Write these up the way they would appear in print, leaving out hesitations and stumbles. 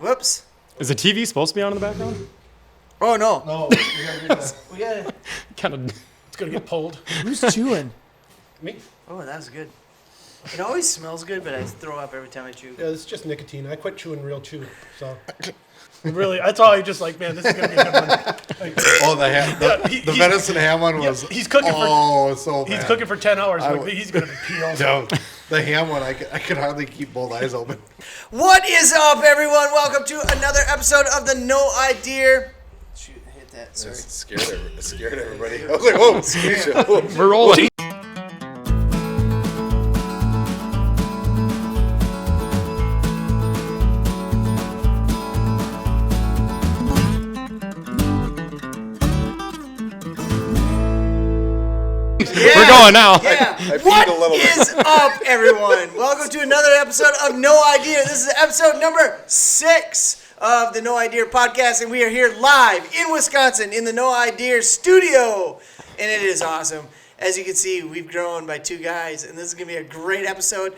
Whoops. Is the TV supposed to be on in the background? Oh, no. No, We got Kind of. it's gonna get pulled. Who's chewing? Me? Oh, that's good. It always smells good, but I throw up every time I chew. Yeah, this is just nicotine. I quit chewing real chew, so. Really, that's all I just like, man, this is going to be a good one. Like, The venison ham one was. he's cooking so bad. he's cooking for 10 hours. He's going to be peeled. No, the ham one, I could hardly keep both eyes open. What is up, everyone? Welcome to another episode of the No Idea. Shoot, hit that. Sorry. It scared everybody. I was like, whoa, scared. We're rolling. We're going now. Yeah. What is up, everyone? Welcome to another episode of No Idea. This is episode number 6 of the No Idea podcast, and we are here live in Wisconsin in the No Idea studio, and it is awesome. As you can see, we've grown by 2 guys, and this is going to be a great episode.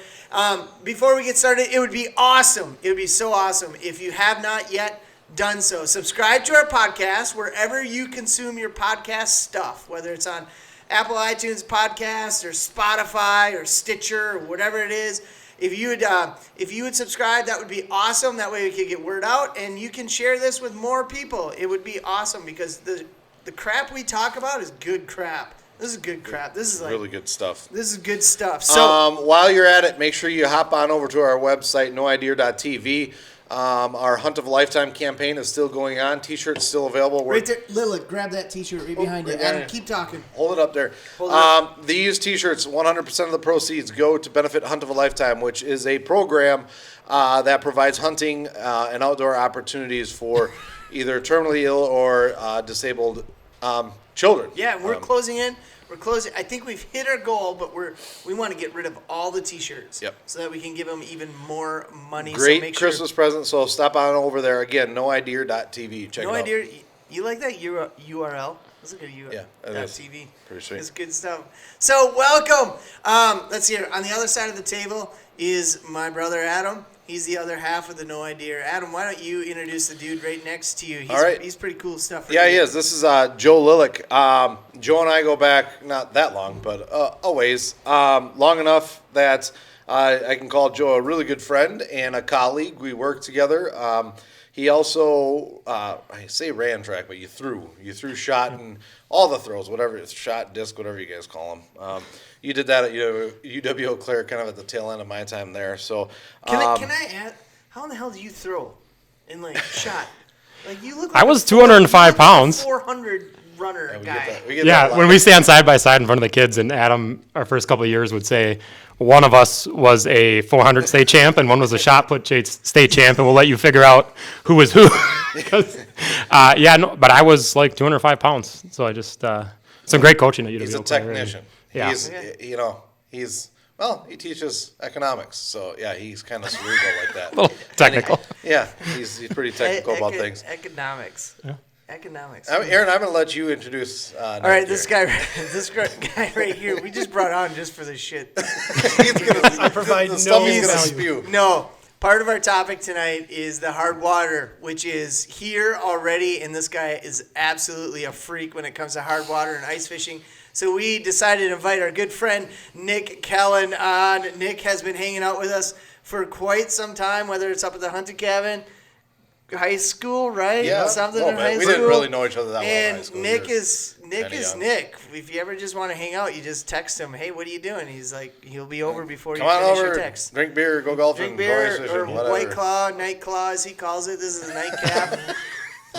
Before we get started, it would be awesome. It would be so awesome if you have not yet done so. Subscribe to our podcast wherever you consume your podcast stuff, whether it's on Apple iTunes podcast or Spotify or Stitcher or whatever it is. If you would subscribe, that would be awesome. That way we could get word out, and you can share this with more people. It would be awesome because the crap we talk about is good crap. This is good crap. This is like Really good stuff. This is good stuff. So While you're at it, make sure you hop on over to our website, noidea.tv. Our Hunt of a Lifetime campaign is still going on. T-shirts still available. right there, Lilek, grab that T-shirt right behind you. right Adam, there. keep talking. Hold it up there. Hold it up. These T-shirts, 100% of the proceeds go to benefit Hunt of a Lifetime, which is a program that provides hunting and outdoor opportunities for either terminally ill or disabled children. Yeah, we're closing in. We're closing. I think we've hit our goal, but we want to get rid of all the T-shirts. Yep. So that we can give them even more money. Great so make Christmas present, so stop on over there. Again, noidea.tv. Check No it out. idea. You like that URL? That's a good URL. Yeah, it is. TV. Pretty sweet. It's good stuff. So welcome. Let's see here. On the other side of the table is my brother Adam. He's the other half of the No Idea. Adam, why don't you introduce the dude right next to you? All right. He's pretty cool stuff. Yeah, he is. This is Joe Lilek. Joe and I go back not that long, but a ways. Long enough that I can call Joe a really good friend and a colleague. We work together. He also, I say ran track, but you threw shot and all the throws, whatever it's shot, disc, whatever you guys call them. You did that at UW Eau Claire, kind of at the tail end of my time there. So Can I add? How in the hell do you throw in like shot? Like you look. I Like was 205 pounds. 400 runner we guy. get that. We get that a Yeah, lot. when we stand side by side in front of the kids, and Adam, our first couple of years, would say one of us was a 400 state champ and one was a shot put state champ, and we'll let you figure out who was who. But I was like 205 pounds, so I just some great coaching at UW. He's a Eau Claire, technician. Yeah. He teaches economics, so yeah, he's kind of cerebral like that. A little technical. Yeah, he's pretty technical about things. Economics. Yeah. Economics. Aaron, I'm going to let you introduce. All right, this guy right here, we just brought on just for the shit. I provide no value. No, part of our topic tonight is the hard water, which is here already, and this guy is absolutely a freak when it comes to hard water and ice fishing. So we decided to invite our good friend Nic Kellen on. Nick has been hanging out with us for quite some time, whether it's up at the hunting cabin, high school, right? Yeah, Something in high we school. didn't really know each other that well in And high school. Nick We were is young. Nick. If you ever just want to hang out, you just text him, hey, what are you doing? He's like, he'll be over before you Come on finish over, your text. drink beer, go golfing, Drink beer go ice fishing, or whatever. White Claw, Night Claw, as he calls it. This is a nightcap.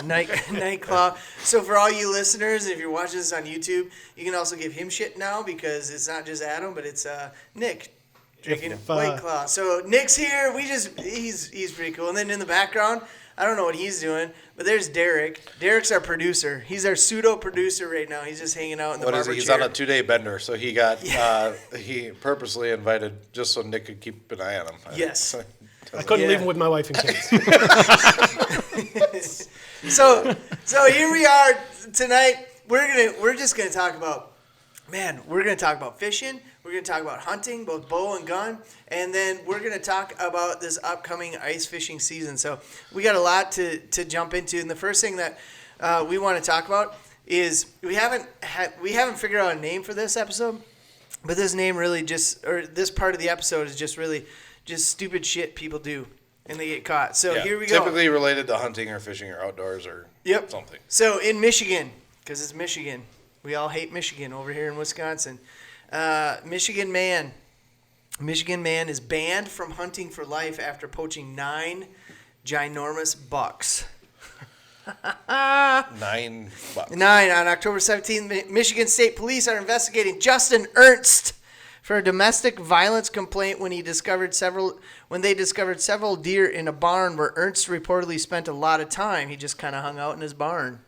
Night Claw. So for all you listeners, if you're watching this on YouTube, you can also give him shit now because it's not just Adam, but it's Nick drinking White Claw. So Nick's here. He's pretty cool. And then in the background, I don't know what he's doing, but there's Derek. Derek's our producer. He's our pseudo producer right now. He's just hanging out in the barber He's chair. on a 2-day bender, so he got he purposely invited just so Nick could keep an eye on him. Yes. I couldn't Yeah. leave him with my wife and kids. So here we are tonight. We're just gonna talk about Man, we're going to talk about fishing. We're going to talk about hunting, both bow and gun. And then we're going to talk about this upcoming ice fishing season. So we got a lot to jump into. And the first thing that we want to talk about is we haven't figured out a name for this episode. But this name really this part of the episode is just really just stupid shit people do. And they get caught. So here we go. Typically related to hunting or fishing or outdoors or something. So in Michigan, because it's Michigan. We all hate Michigan over here in Wisconsin. Michigan man is banned from hunting for life after poaching 9 ginormous bucks. 9 bucks. 9 on October 17th. Michigan State Police are investigating Justin Ernst for a domestic violence complaint when they discovered several deer in a barn where Ernst reportedly spent a lot of time. He just kind of hung out in his barn.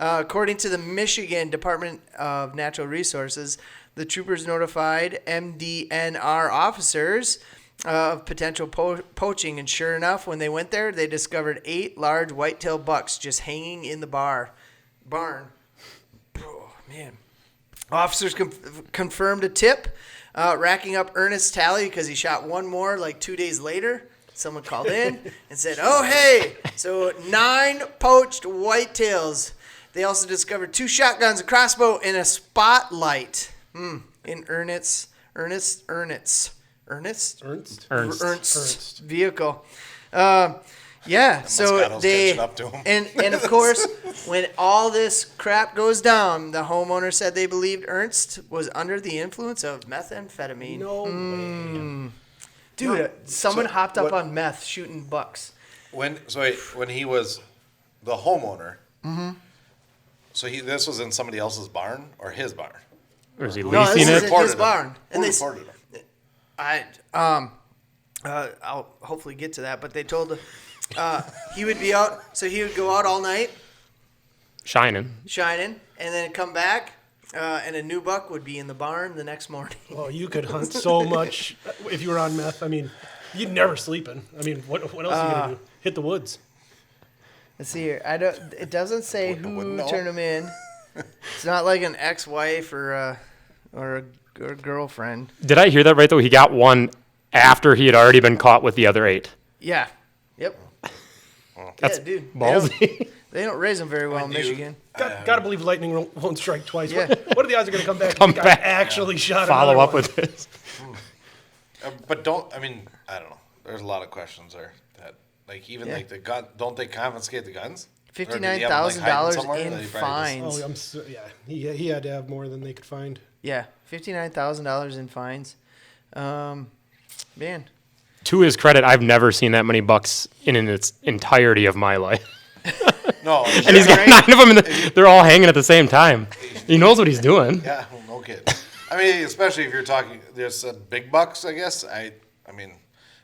According to the Michigan Department of Natural Resources, the troopers notified MDNR officers of potential poaching, and sure enough, when they went there, they discovered 8 large white-tailed bucks just hanging in the barn. Oh, man. Officers confirmed a tip, racking up Ernest's tally because he shot one more like 2 days later. Someone called in and said, oh, hey, so 9 poached whitetails. They also discovered 2 shotguns, a crossbow, and a spotlight in Ernst's vehicle. So they up to him. and of course, when all this crap goes down, the homeowner said they believed Ernst was under the influence of methamphetamine. No way. Dude, someone hopped up on meth shooting bucks. When he was the homeowner. So this was in somebody else's barn or his barn? Or is he No, leasing this it? is in his barn. Who reported him? I'll hopefully get to that, but they told he would be out, so he would go out all night Shining. and then come back, and a new buck would be in the barn the next morning. Well, you could hunt so much if you were on meth. I mean, you'd never sleeping. I mean, what else are you gonna do? Hit the woods. Let's see here. It doesn't say who wouldn't know. turned him in. It's not like an ex-wife or a girlfriend. Did I hear that right, though? He got one after he had already been caught with the other 8. Yeah. Yep. That's yeah, dude. ballsy. They don't raise them very well in Michigan. Gotta believe lightning won't strike twice. Yeah. What are the odds are gonna come back? Come and the guy back. actually shot Follow another up one? with this. But I don't know. There's a lot of questions there. That like the gun. Don't they confiscate the guns? $59,000 in fines. Oh, he had to have more than they could find. Yeah, $59,000 in fines. Man. To his credit, I've never seen that many bucks in its entirety of my life. No. And he's got 9 of them, and they're all hanging at the same time. He knows what he's doing. Yeah, well, no kidding. I mean, especially if you're talking, there's big bucks. I guess. I mean,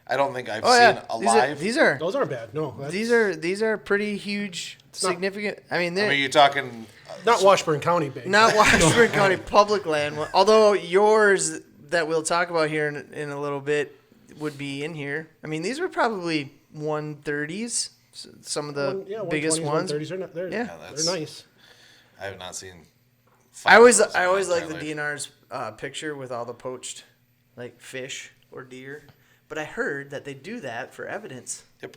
I don't think I've seen alive. Those aren't bad. No, These are pretty huge, significant. You're talking not Washburn County big. Not Washburn County public land. Although yours that we'll talk about here in a little bit would be in here. I mean, these were probably 130s. Some of the biggest ones. 130s they're nice. I have not seen. I always like the DNR's picture with all the poached, like fish or deer. But I heard that they do that for evidence. Yep.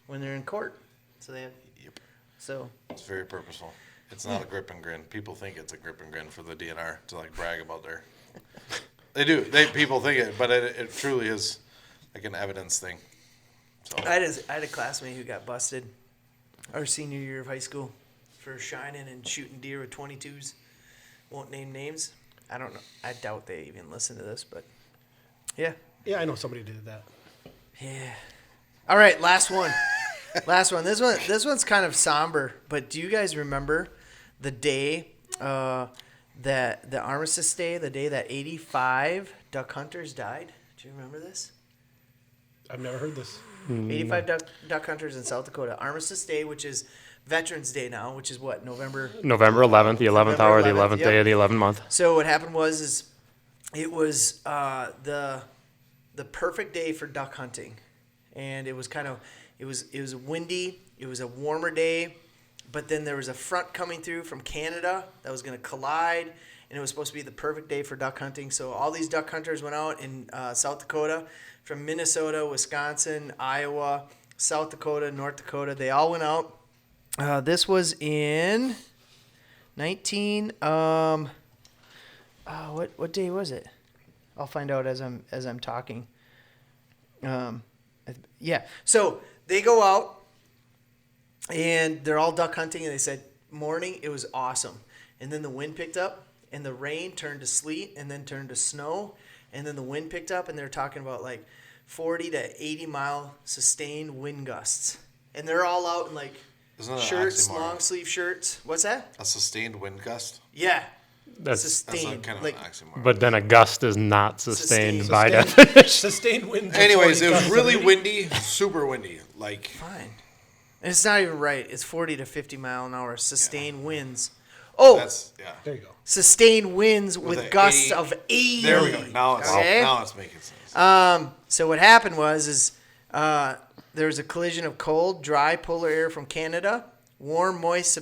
When they're in court, so they have. Yep. So. It's very purposeful. It's not a grip and grin. People think it's a grip and grin for the DNR to like brag about their. They do. People think it, but it truly is like an evidence thing. So. I had a classmate who got busted our senior year of high school for shining and shooting deer with 22s. Won't name names. I don't know. I doubt they even listen to this, but yeah. Yeah, I know somebody did that. Yeah. All right, last one. Last one. This one's kind of somber, but do you guys remember the day that the Armistice Day, the day that 85 duck hunters died? Do you remember this? I've never heard this. 85 duck hunters in South Dakota. Armistice Day, which is Veterans Day now, which is what, November 11th, the 11th hour, the 11th yep. day of the 11th month. So what happened was it was the perfect day for duck hunting, and it was windy. It was a warmer day. but then there was a front coming through from Canada that was going to collide, and it was supposed to be the perfect day for duck hunting. So all these duck hunters went out in South Dakota, from Minnesota, Wisconsin, Iowa, South Dakota, North Dakota. They all went out. This was in 19. What day was it? I'll find out as I'm talking. Yeah. So they go out, and they're all duck hunting, and they said morning it was awesome, and then the wind picked up, and the rain turned to sleet, and then turned to snow, and then the wind picked up, and they're talking about like 40 to 80 mile sustained wind gusts, and they're all out in like Isn't that an shirts, oxymoron? long sleeve shirts. What's that? A sustained wind gust? Yeah, That's sustained. Kind of like an oxymoron. but then a gust is not sustained by Sustained. definition. Sustained winds. of Anyways, 40 it was gusts really of 80. windy, super windy. Like, fine. And it's not even right. It's 40 to 50 mile an hour sustained winds. Oh, yeah. There you go. sustained winds with an gusts 80. of 80. There we go. Now it's making sense. So what happened was there was a collision of cold, dry polar air from Canada, warm, moist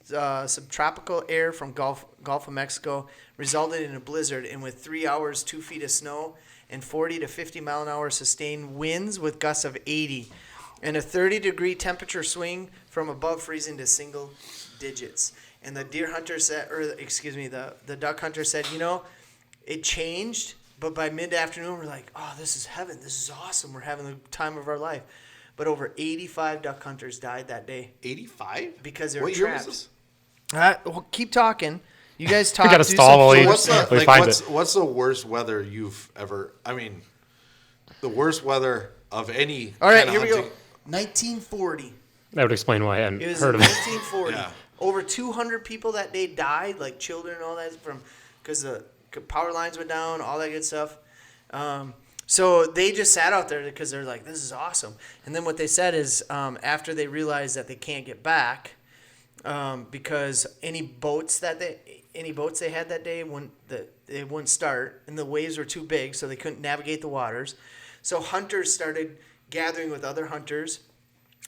subtropical air from Gulf of Mexico, resulted in a blizzard, and with 3 hours, 2 feet of snow, and 40 to 50 mile an hour sustained winds with gusts of 80, and a 30-degree temperature swing from above freezing to single digits. And the deer hunter said, the duck hunter said, it changed, but by mid-afternoon, we're like, oh, this is heaven. This is awesome. We're having the time of our life. But over 85 duck hunters died that day 85? because they were What year trapped. was this? Well, keep talking. You guys talk. We gotta do stall some while fun you- stuff. we find it. What's the worst weather you've ever? I mean, the worst weather of any. All right, kind of here we go. hunting- 1940. That would explain why I hadn't It was heard in of it. 1940. Yeah. Over 200 people that day died, like children and all that, because the power lines went down, all that good stuff. So they just sat out there because they're like, this is awesome. And then what they said is after they realized that they can't get back because any boats they had that day they wouldn't start, and the waves were too big, so they couldn't navigate the waters. So hunters started gathering with other hunters,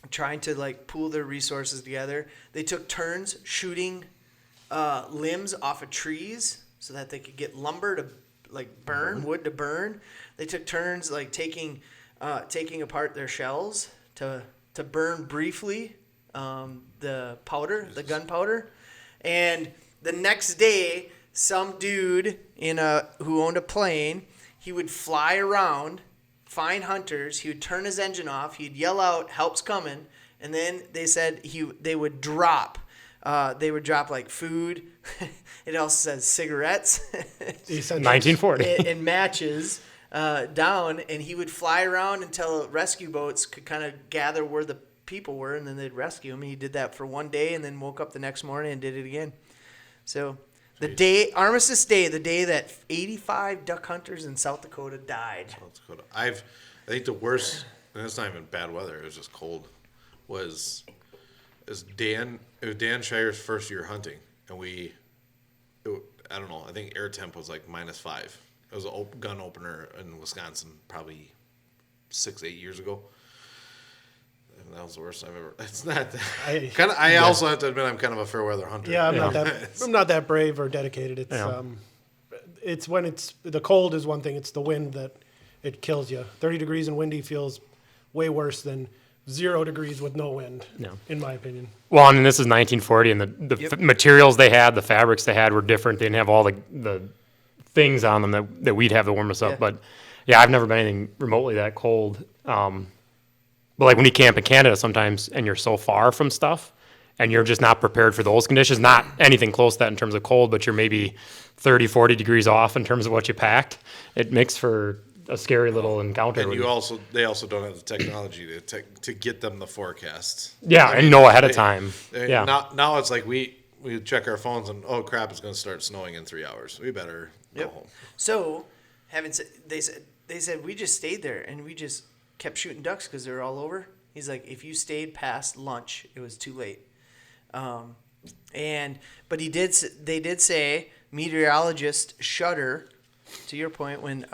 trying to like pool their resources together. They took turns shooting limbs off of trees so that they could get lumber to like burn, wood to burn. They took turns like taking apart their shells to burn briefly the gunpowder. And the next day, some dude who owned a plane, he would fly around, find hunters. He would turn his engine off. He'd yell out, "Help's coming!" And then they said they would drop. They would drop like food. It also says cigarettes. Essentially. 1940. and matches down, and he would fly around until rescue boats could kind of gather where the people were, and then they'd rescue him. And he did that for one day, and then woke up the next morning and did it again. So Armistice Day, the day that 85 duck hunters in South Dakota died. South Dakota. I think the worst, and it's not even bad weather, it was just cold, was Dan Shire's first year hunting, and I don't know, I think air temp was like -5. It was a gun opener in Wisconsin probably 6-8 years ago. And that was the worst I've ever. It's not. I also have to admit I'm kind of a fair weather hunter. Yeah, I'm not that brave or dedicated. It's Yeah. It's when the cold is one thing. It's the wind that it kills you. 30 degrees and windy feels way worse than 0 degrees with no wind. Yeah. In my opinion. Well, and this is 1940, and the materials they had, the fabrics they had were different. They didn't have all the things on them that we'd have to warm us up. Yeah. But yeah, I've never been anything remotely that cold. But like when you camp in Canada sometimes, and you're so far from stuff, and you're just not prepared for those conditions, not anything close to that in terms of cold, but you're maybe 30, 40 degrees off in terms of what you packed, it makes for a scary little encounter. And they also don't have the technology to get them the forecasts. Yeah, and know ahead of time. Yeah. Now it's like we check our phones and oh crap, it's going to start snowing in 3 hours. We better go home. So, they said we just stayed there and we just kept shooting ducks because they were all over. He's like, if you stayed past lunch, it was too late. But they did say meteorologists shudder, to your point, when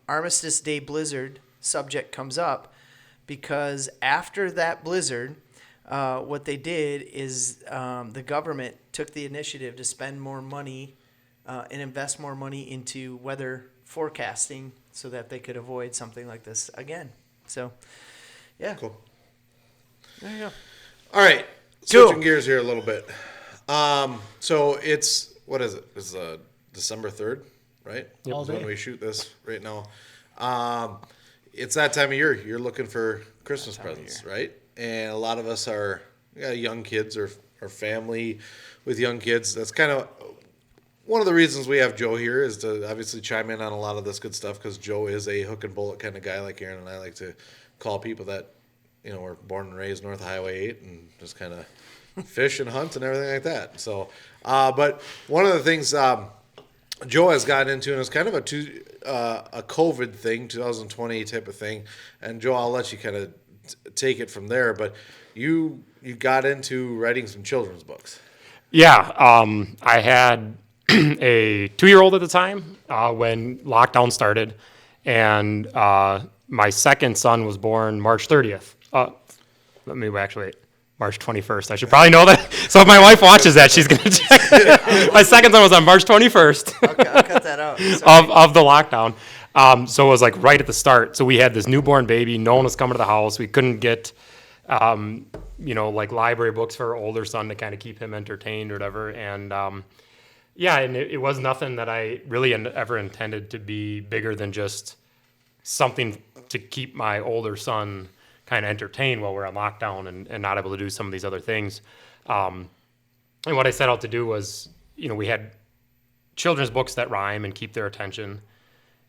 Armistice Day blizzard subject comes up, because after that blizzard, what they did is the government took the initiative to spend more money and invest more money into weather forecasting so that they could avoid something like this again. So, yeah. Cool. There you go. All right. Cool. Switching gears here a little bit. So it's, what is it? It's December 3rd, right? Yep. All Is when day. we shoot this right now. It's that time of year. You're looking for Christmas presents, right? And a lot of us are young kids or family with young kids. That's kind of one of the reasons we have Joe here, is to obviously chime in on a lot of this good stuff, because Joe is a hook and bullet kind of guy, like Aaron and I like to call people that, were born and raised north of Highway 8 and just kind of fish and hunt and everything like that. So, but one of the things Joe has gotten into, and it's kind of a COVID thing, 2020 type of thing. And Joe, I'll let you kind of take it from there. But you got into writing some children's books. Yeah, I had a 2-year-old at the time when lockdown started, and my second son was born March 30th. March 21st. I should probably know that. So if my wife watches that, she's going to check. My second son was on March 21st. Okay, I'll cut that out. of the lockdown. So it was like right at the start. So we had this newborn baby. No one was coming to the house. We couldn't get, like library books for our older son to kind of keep him entertained or whatever. And and it was nothing that I really ever intended to be bigger than just something to keep my older son kind of entertained while we're on lockdown and not able to do some of these other things. And what I set out to do was, we had children's books that rhyme and keep their attention.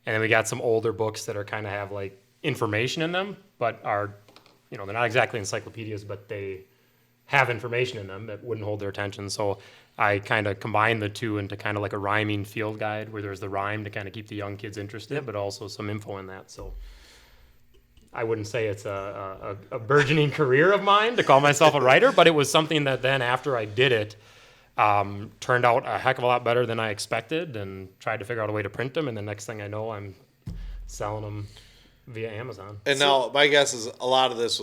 And then we got some older books that are kind of have like information in them, but are, they're not exactly encyclopedias, but they have information in them that wouldn't hold their attention. So I kind of combined the two into kind of like a rhyming field guide where there's the rhyme to kind of keep the young kids interested, but also some info in that. So I wouldn't say it's a burgeoning career of mine to call myself a writer, but it was something that then after I did it, turned out a heck of a lot better than I expected, and tried to figure out a way to print them. And the next thing I know, I'm selling them via Amazon. And now my guess is a lot of this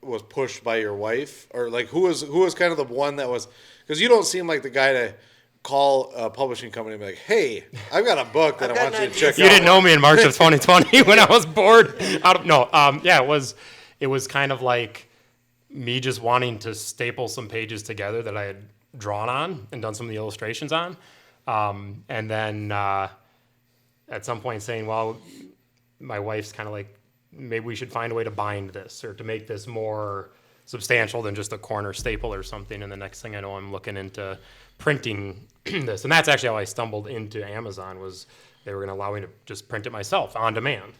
was pushed by your wife, or like who was kind of the one that was, because you don't seem like the guy to call a publishing company and be like, "Hey, I've got a book that I want you to check out." You didn't know me in March of 2020 when I was bored. It was kind of like me just wanting to staple some pages together that I had drawn on and done some of the illustrations on, and then at some point saying, "Well, my wife's kind of like, maybe we should find a way to bind this or to make this more substantial than just a corner staple or something." And the next thing I know, I'm looking into printing this. And that's actually how I stumbled into Amazon, was they were going to allow me to just print it myself on demand.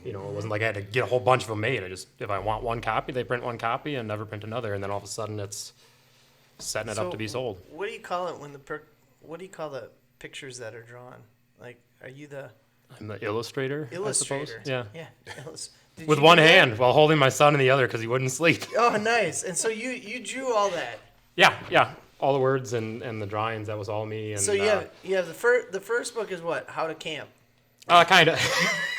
It wasn't like I had to get a whole bunch of them made. If I want one copy, they print one copy and never print another. And then all of a sudden it's setting it up to be sold. What do you call it when what do you call the pictures that are drawn? Like, are you I'm the illustrator, I suppose. Yeah. With one hand while holding my son in the other because he wouldn't sleep. Oh, nice. And so you drew all that. Yeah. All the words and the drawings, that was all me. And so you have the first book is what? How to camp. Kind of.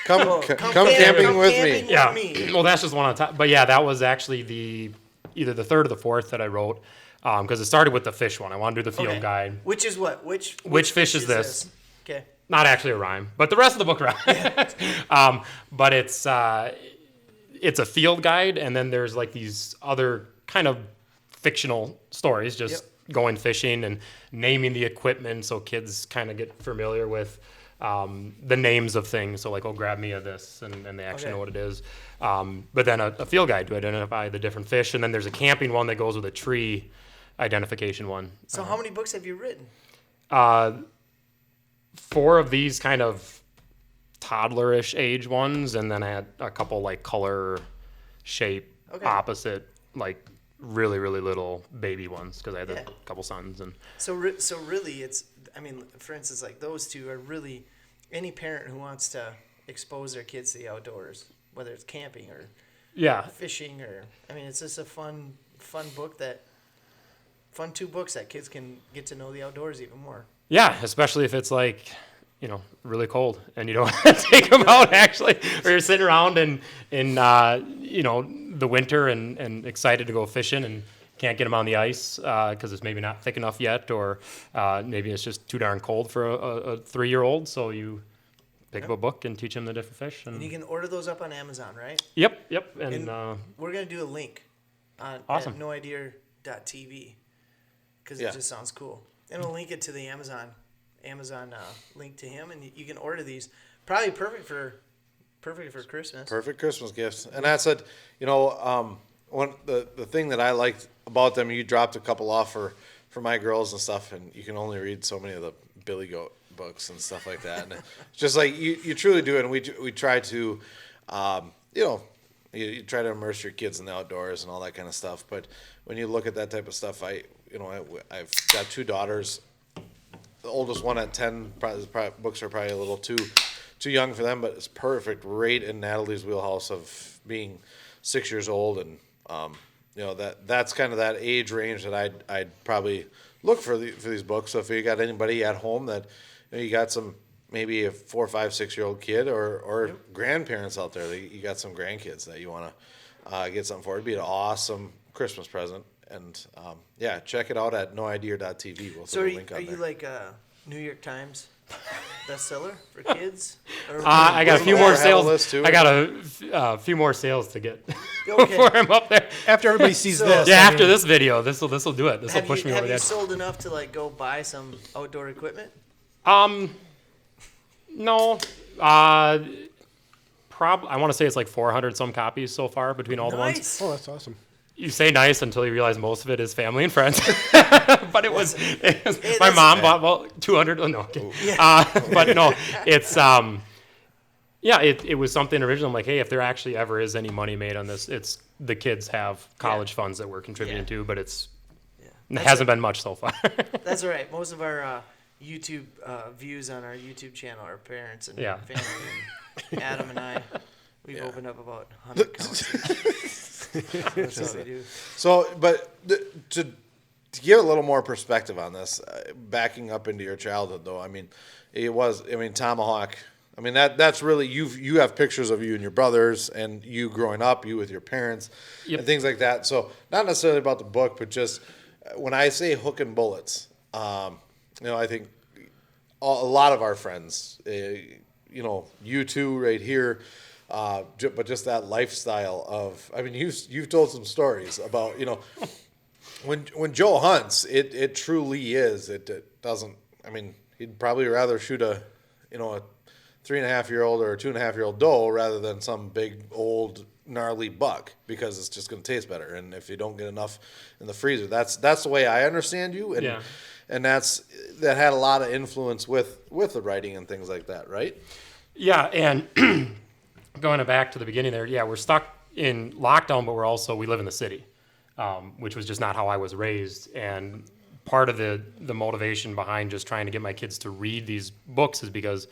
Come camping with me. Yeah. Well, that's just one on top. But yeah, that was actually either the third or the fourth that I wrote, because it started with the fish one. I wanted to do the field guide. Which is what? Which fish is this? Okay. Not actually a rhyme, but the rest of the book rhymes. Yeah. But it's a field guide, and then there's like these other kind of fictional stories, just going fishing and naming the equipment, so kids kind of get familiar with the names of things. So like, oh, grab me a this, and they actually know what it is. But then a field guide to identify the different fish, and then there's a camping one that goes with a tree identification one. So how many books have you written? 4 of these kind of toddlerish age ones, and then I had a couple like color, shape, opposite, like really, really little baby ones, because I had a couple sons. And so really it's, for instance, like those two are really any parent who wants to expose their kids to the outdoors, whether it's camping or fishing, or it's just a fun book, 2 books that kids can get to know the outdoors even more. Yeah, especially if it's like really cold, and you don't want to take them out actually, or you're sitting around in the winter and excited to go fishing and can't get them on the ice because it's maybe not thick enough yet, or maybe it's just too darn cold for a 3-year-old. So you pick up a book and teach them the different fish. And you can order those up on Amazon, right? Yep. And we're going to do a link on awesome. at noidea.tv because it just sounds cool. And we'll link it to the Amazon link to him, and you can order these. Probably perfect for Christmas. Perfect Christmas gifts. And that's it. One the thing that I liked about them, you dropped a couple off for my girls and stuff, and you can only read so many of the Billy Goat books and stuff like that. And it's just like you truly do it, and we try to, you try to immerse your kids in the outdoors and all that kind of stuff. But when you look at that type of stuff, I've got 2 daughters. The oldest one at 10, books are probably a little too young for them, but it's perfect, right in Natalie's wheelhouse of being 6 years old, and that's kind of that age range that I'd probably look for these books. So if you got anybody at home that you got some, maybe a 4, 5, 6-year-old kid or grandparents out there, you got some grandkids that you want to get something for, it'd be an awesome Christmas present. And check it out at noidea.tv. We'll throw a link on there. Are you like a New York Times bestseller for kids? I got a few more sales. Too? I got a few more sales to get Okay. before I'm up there. After everybody sees this. Yeah, after this video, this will do it. This will push me over the Have you edge. sold enough to go buy some outdoor equipment? No. I want to say it's like 400 some copies so far between all the ones. Nice. Oh, that's awesome. You say nice until you realize most of it is family and friends. But it was my mom bought 200. Oh, no. Okay. But no, it's it was something original. I'm like, hey, if there actually ever is any money made on this, it's the kids have college funds that we're contributing to, but it hasn't been much so far. That's all right. Most of our YouTube views on our YouTube channel are parents and family. And Adam and I, we've opened up about 100 accounts. That's what we do. So, but to give a little more perspective on this, backing up into your childhood, though, Tomahawk. I mean, that's really you have pictures of you and your brothers and you growing up, you with your parents, and things like that. So, not necessarily about the book, but just when I say hook and bullets, I think a lot of our friends, you two right here. But just that lifestyle of, you've told some stories about, when Joe hunts, it truly is. It doesn't, he'd probably rather shoot a 3.5-year-old or a 2.5-year-old doe rather than some big old gnarly buck, because it's just going to taste better. And if you don't get enough in the freezer, that's the way I understand you. And that had a lot of influence with the writing and things like that, right? Yeah. And going back to the beginning there, we're stuck in lockdown, but we live in the city, which was just not how I was raised. And part of the motivation behind just trying to get my kids to read these books is because,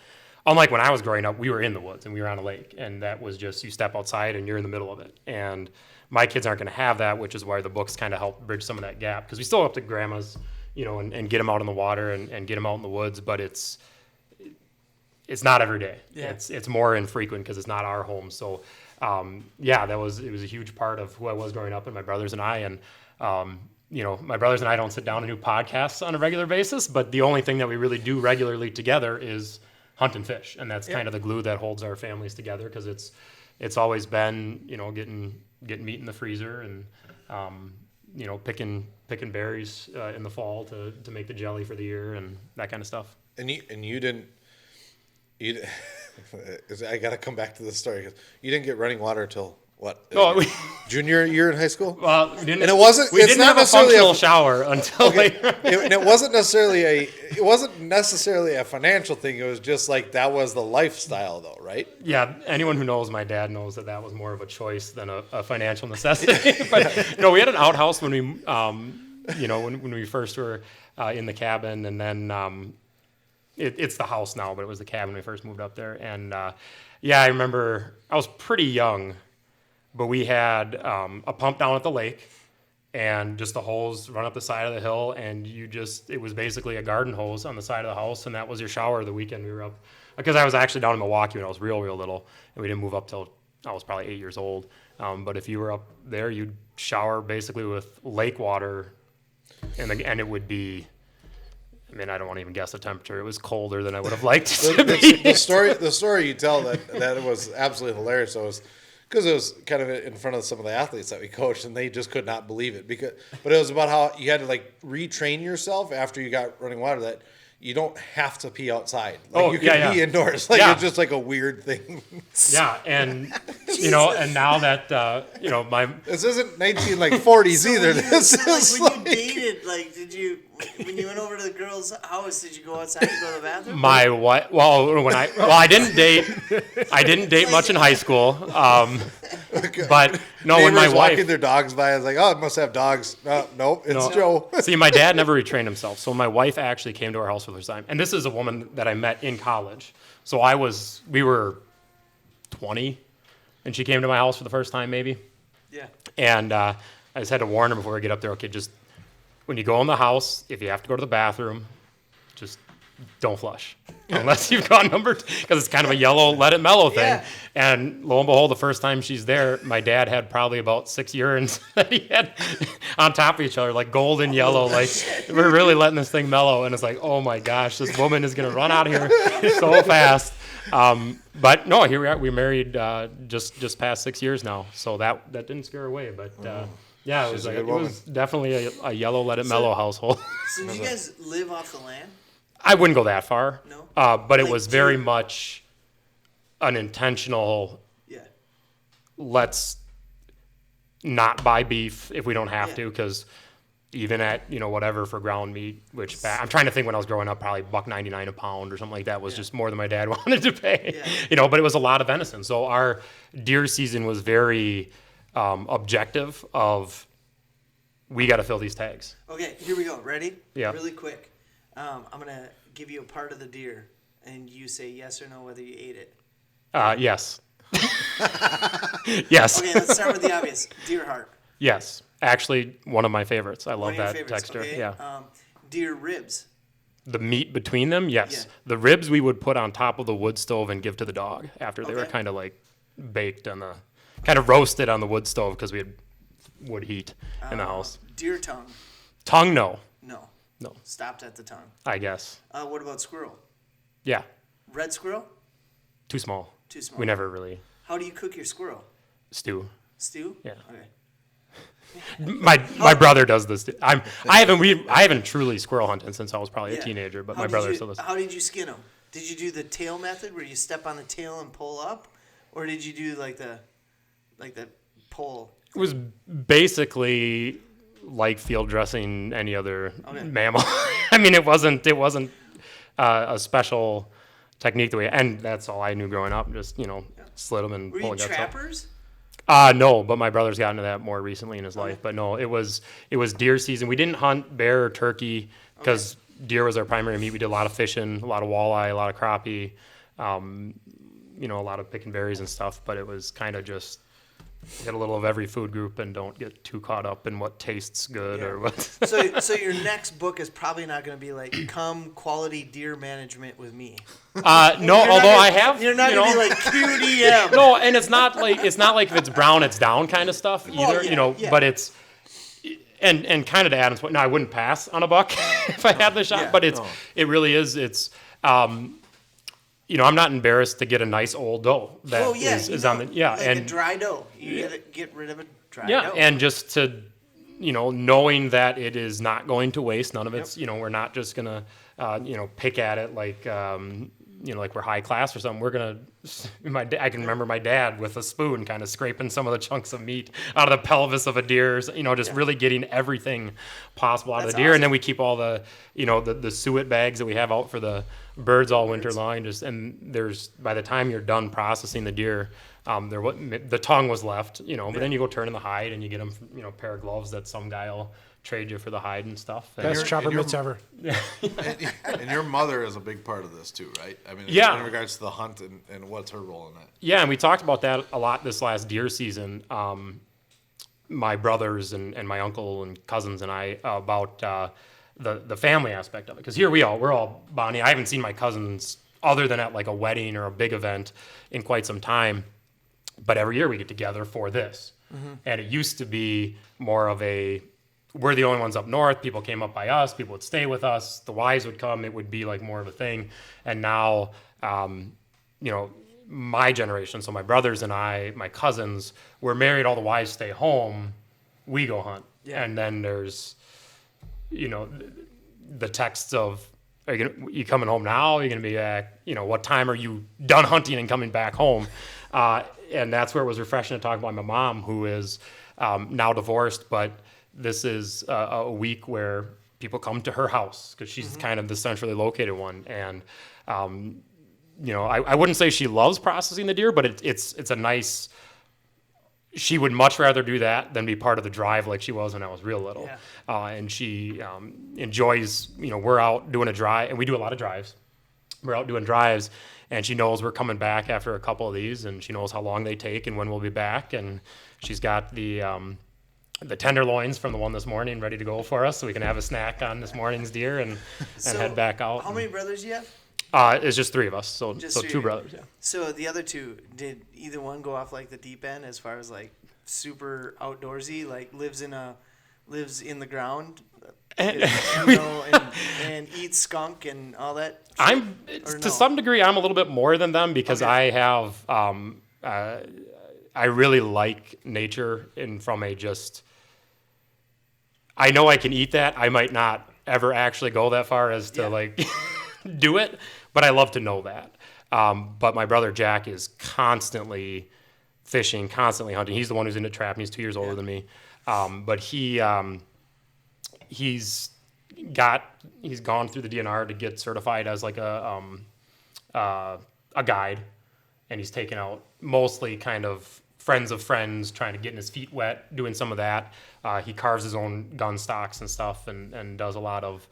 unlike when I was growing up, we were in the woods and we were on a lake, and that was just, you step outside and you're in the middle of it. And my kids aren't going to have that, which is why the books kind of help bridge some of that gap, because we still have to grandma's, and get them out in the water and get them out in the woods, but it's not every day. Yeah. It's more infrequent because it's not our home. So, it was a huge part of who I was growing up, and my brothers and I. And, my brothers and I don't sit down and do podcasts on a regular basis, but the only thing that we really do regularly together is hunt and fish. And that's kind of the glue that holds our families together, because it's always been, getting meat in the freezer and, picking berries in the fall to make the jelly for the year and that kind of stuff. And you didn't. I got to come back to this story, because you didn't get running water till what? Junior year in high school? Well, we didn't have a functional shower until later. It wasn't necessarily a financial thing. It was just like that was the lifestyle, though, right? Yeah, anyone who knows my dad knows that was more of a choice than a financial necessity. But no, we had an outhouse when we, when we first were in the cabin, and then. It's the house now, but it was the cabin when we first moved up there. And, I remember I was pretty young, but we had a pump down at the lake, and just the hose run up the side of the hill, and it was basically a garden hose on the side of the house, and that was your shower the weekend we were up. Because I was actually down in Milwaukee when I was real little, and we didn't move up till I was probably 8 years old. But if you were up there, you'd shower basically with lake water, and it would be, I mean, I don't want to even guess the temperature. It was colder than I would have liked it to be. The story you tell that was absolutely hilarious. Was because it was kind of in front of some of the athletes that we coached, and they just could not believe it. But it was about how you had to like retrain yourself after you got running water that you don't have to pee outside. Like you can pee indoors. Like it's just like a weird thing. Yeah, and and now that this isn't 1940s either. This is when you dated, when you went over to the girl's house, did you go outside to go to the bathroom? My wife. I didn't date much in high school. But no, when my wife walking their dogs by, I was like, oh, it must have dogs. Nope, it's Joe. See, my dad never retrained himself, so my wife actually came to our house for the first time, and this is a woman that I met in college. So we were 20, and she came to my house for the first time, maybe. Yeah. And I just had to warn her before we get up there. Okay, just when you go in the house, if you have to go to the bathroom, just don't flush unless you've gone because it's kind of a yellow let it mellow thing. Yeah. And lo and behold, the first time she's there, my dad had probably about 6 urines that he had on top of each other, like golden yellow. Like we're really letting this thing mellow, and it's like, oh my gosh, this woman is gonna run out of here so fast. But no, here we are. We married just past 6 years now, so that didn't scare her away. But yeah, it was definitely a yellow let it mellow household. So did you guys live off the land? I wouldn't go that far. No. But it was very much an intentional. Yeah. Let's not buy beef if we don't have to, because even at whatever for ground meat, which I'm trying to think when I was growing up, probably $1.99 a pound or something like that was just more than my dad wanted to pay. Yeah. But it was a lot of venison. So our deer season was very objective. Of we got to fill these tags. Okay, here we go. Ready? Yeah. Really quick. I'm going to give you a part of the deer, and you say yes or no whether you ate it. Yes. Yes. Okay, let's start with the obvious. Deer heart. Yes. Actually, one of my favorites. I love that favorites. texture. Okay. Yeah. Deer ribs. The meat between them, yes. Yeah. The ribs we would put on top of the wood stove and give to the dog after they were kind of like baked kind of roasted on the wood stove because we had wood heat in the house. Deer tongue. Tongue, no. No. Stopped at the tongue. I guess. What about squirrel? Yeah. Red squirrel? Too small. Too small. We never really. How do you cook your squirrel? Stew. Stew? Yeah. Okay. My brother does this. I haven't truly squirrel hunted since I was probably a teenager, but my brother still does. How did you skin them? Did you do the tail method where you step on the tail and pull up, or did you do like the pole? It was basically like field dressing any other mammal. I mean, it wasn't a special technique the way, and that's all I knew growing up. Just slit them and Were pull you guts trappers? up. No, but my brother's gotten into that more recently in his life. But no, it was deer season. We didn't hunt bear or turkey because deer was our primary meat. We did a lot of fishing, a lot of walleye, a lot of crappie, a lot of picking berries and stuff. But it was kind of just hit a little of every food group and don't get too caught up in what tastes good or what. So your next book is probably not going to be like "Come Quality Deer Management with Me." No, I have. You're not going to be like QDM. No, and it's not like if it's brown, it's down kind of stuff either. But it's and kind of to Adam's point. No, I wouldn't pass on a buck if I had the shot. But it really is. It's. I'm not embarrassed to get a nice old doe that is on the a dry doe. You get rid of a dry doe. And just to knowing that it is not going to waste. None of it's we're not just gonna pick at it like like we're high class or something. We're gonna. I can remember my dad with a spoon kind of scraping some of the chunks of meat out of the pelvis of a deer. Just really getting everything possible out of the deer, and then we keep all the the suet bags that we have out for the birds all winter long. And there's by the time you're done processing the deer, the tongue was left. But then you go turn in the hide and you get them a pair of gloves that some guy will trade you for the hide and stuff. Best chopper mitts ever. And your mother is a big part of this too, right? I mean, in regards to the hunt and what's her role in that? Yeah, and we talked about that a lot this last deer season. my brothers and my uncle and cousins and I about the family aspect of it. Because here we're all bonding. I haven't seen my cousins other than at like a wedding or a big event in quite some time. But every year we get together for this. And it used to be more of we're the only ones up north. People came up by us. People would stay with us. The wives would come. It would be like more of a thing. And now, my generation, so my brothers and I, my cousins, we're married. All the wives stay home. We go hunt. Yeah. And then there's, the texts of, are you coming home now? Are you going to be back? What time are you done hunting and coming back home? And that's where it was refreshing to talk about my mom, who is now divorced, but this is a week where people come to her house because she's kind of the centrally located one. And, I wouldn't say she loves processing the deer, but it's a nice, she would much rather do that than be part of the drive like she was when I was real little. Yeah. And she enjoys, we're out doing a drive, and we do a lot of drives. We're out doing drives, and she knows we're coming back after a couple of these, and she knows how long they take and when we'll be back. And she's got the tenderloins from the one this morning ready to go for us, so we can have a snack on this morning's deer and head back out. How many brothers do you have? It's just three of us, so two brothers. Yeah. So the other two, did either one go off like the deep end as far as like super outdoorsy, like lives in the ground, and eats skunk and all that? To some degree, I'm a little bit more than them because I have I really like nature, and from I know I can eat that. I might not ever actually go that far as to do it, but I love to know that. But my brother Jack is constantly fishing, constantly hunting. He's the one who's into trapping. He's 2 years older than me. But he's gone through the DNR to get certified as like a guide, and he's taken out mostly kind of friends of friends, trying to get his feet wet, doing some of that. He carves his own gun stocks and stuff, and does a lot of,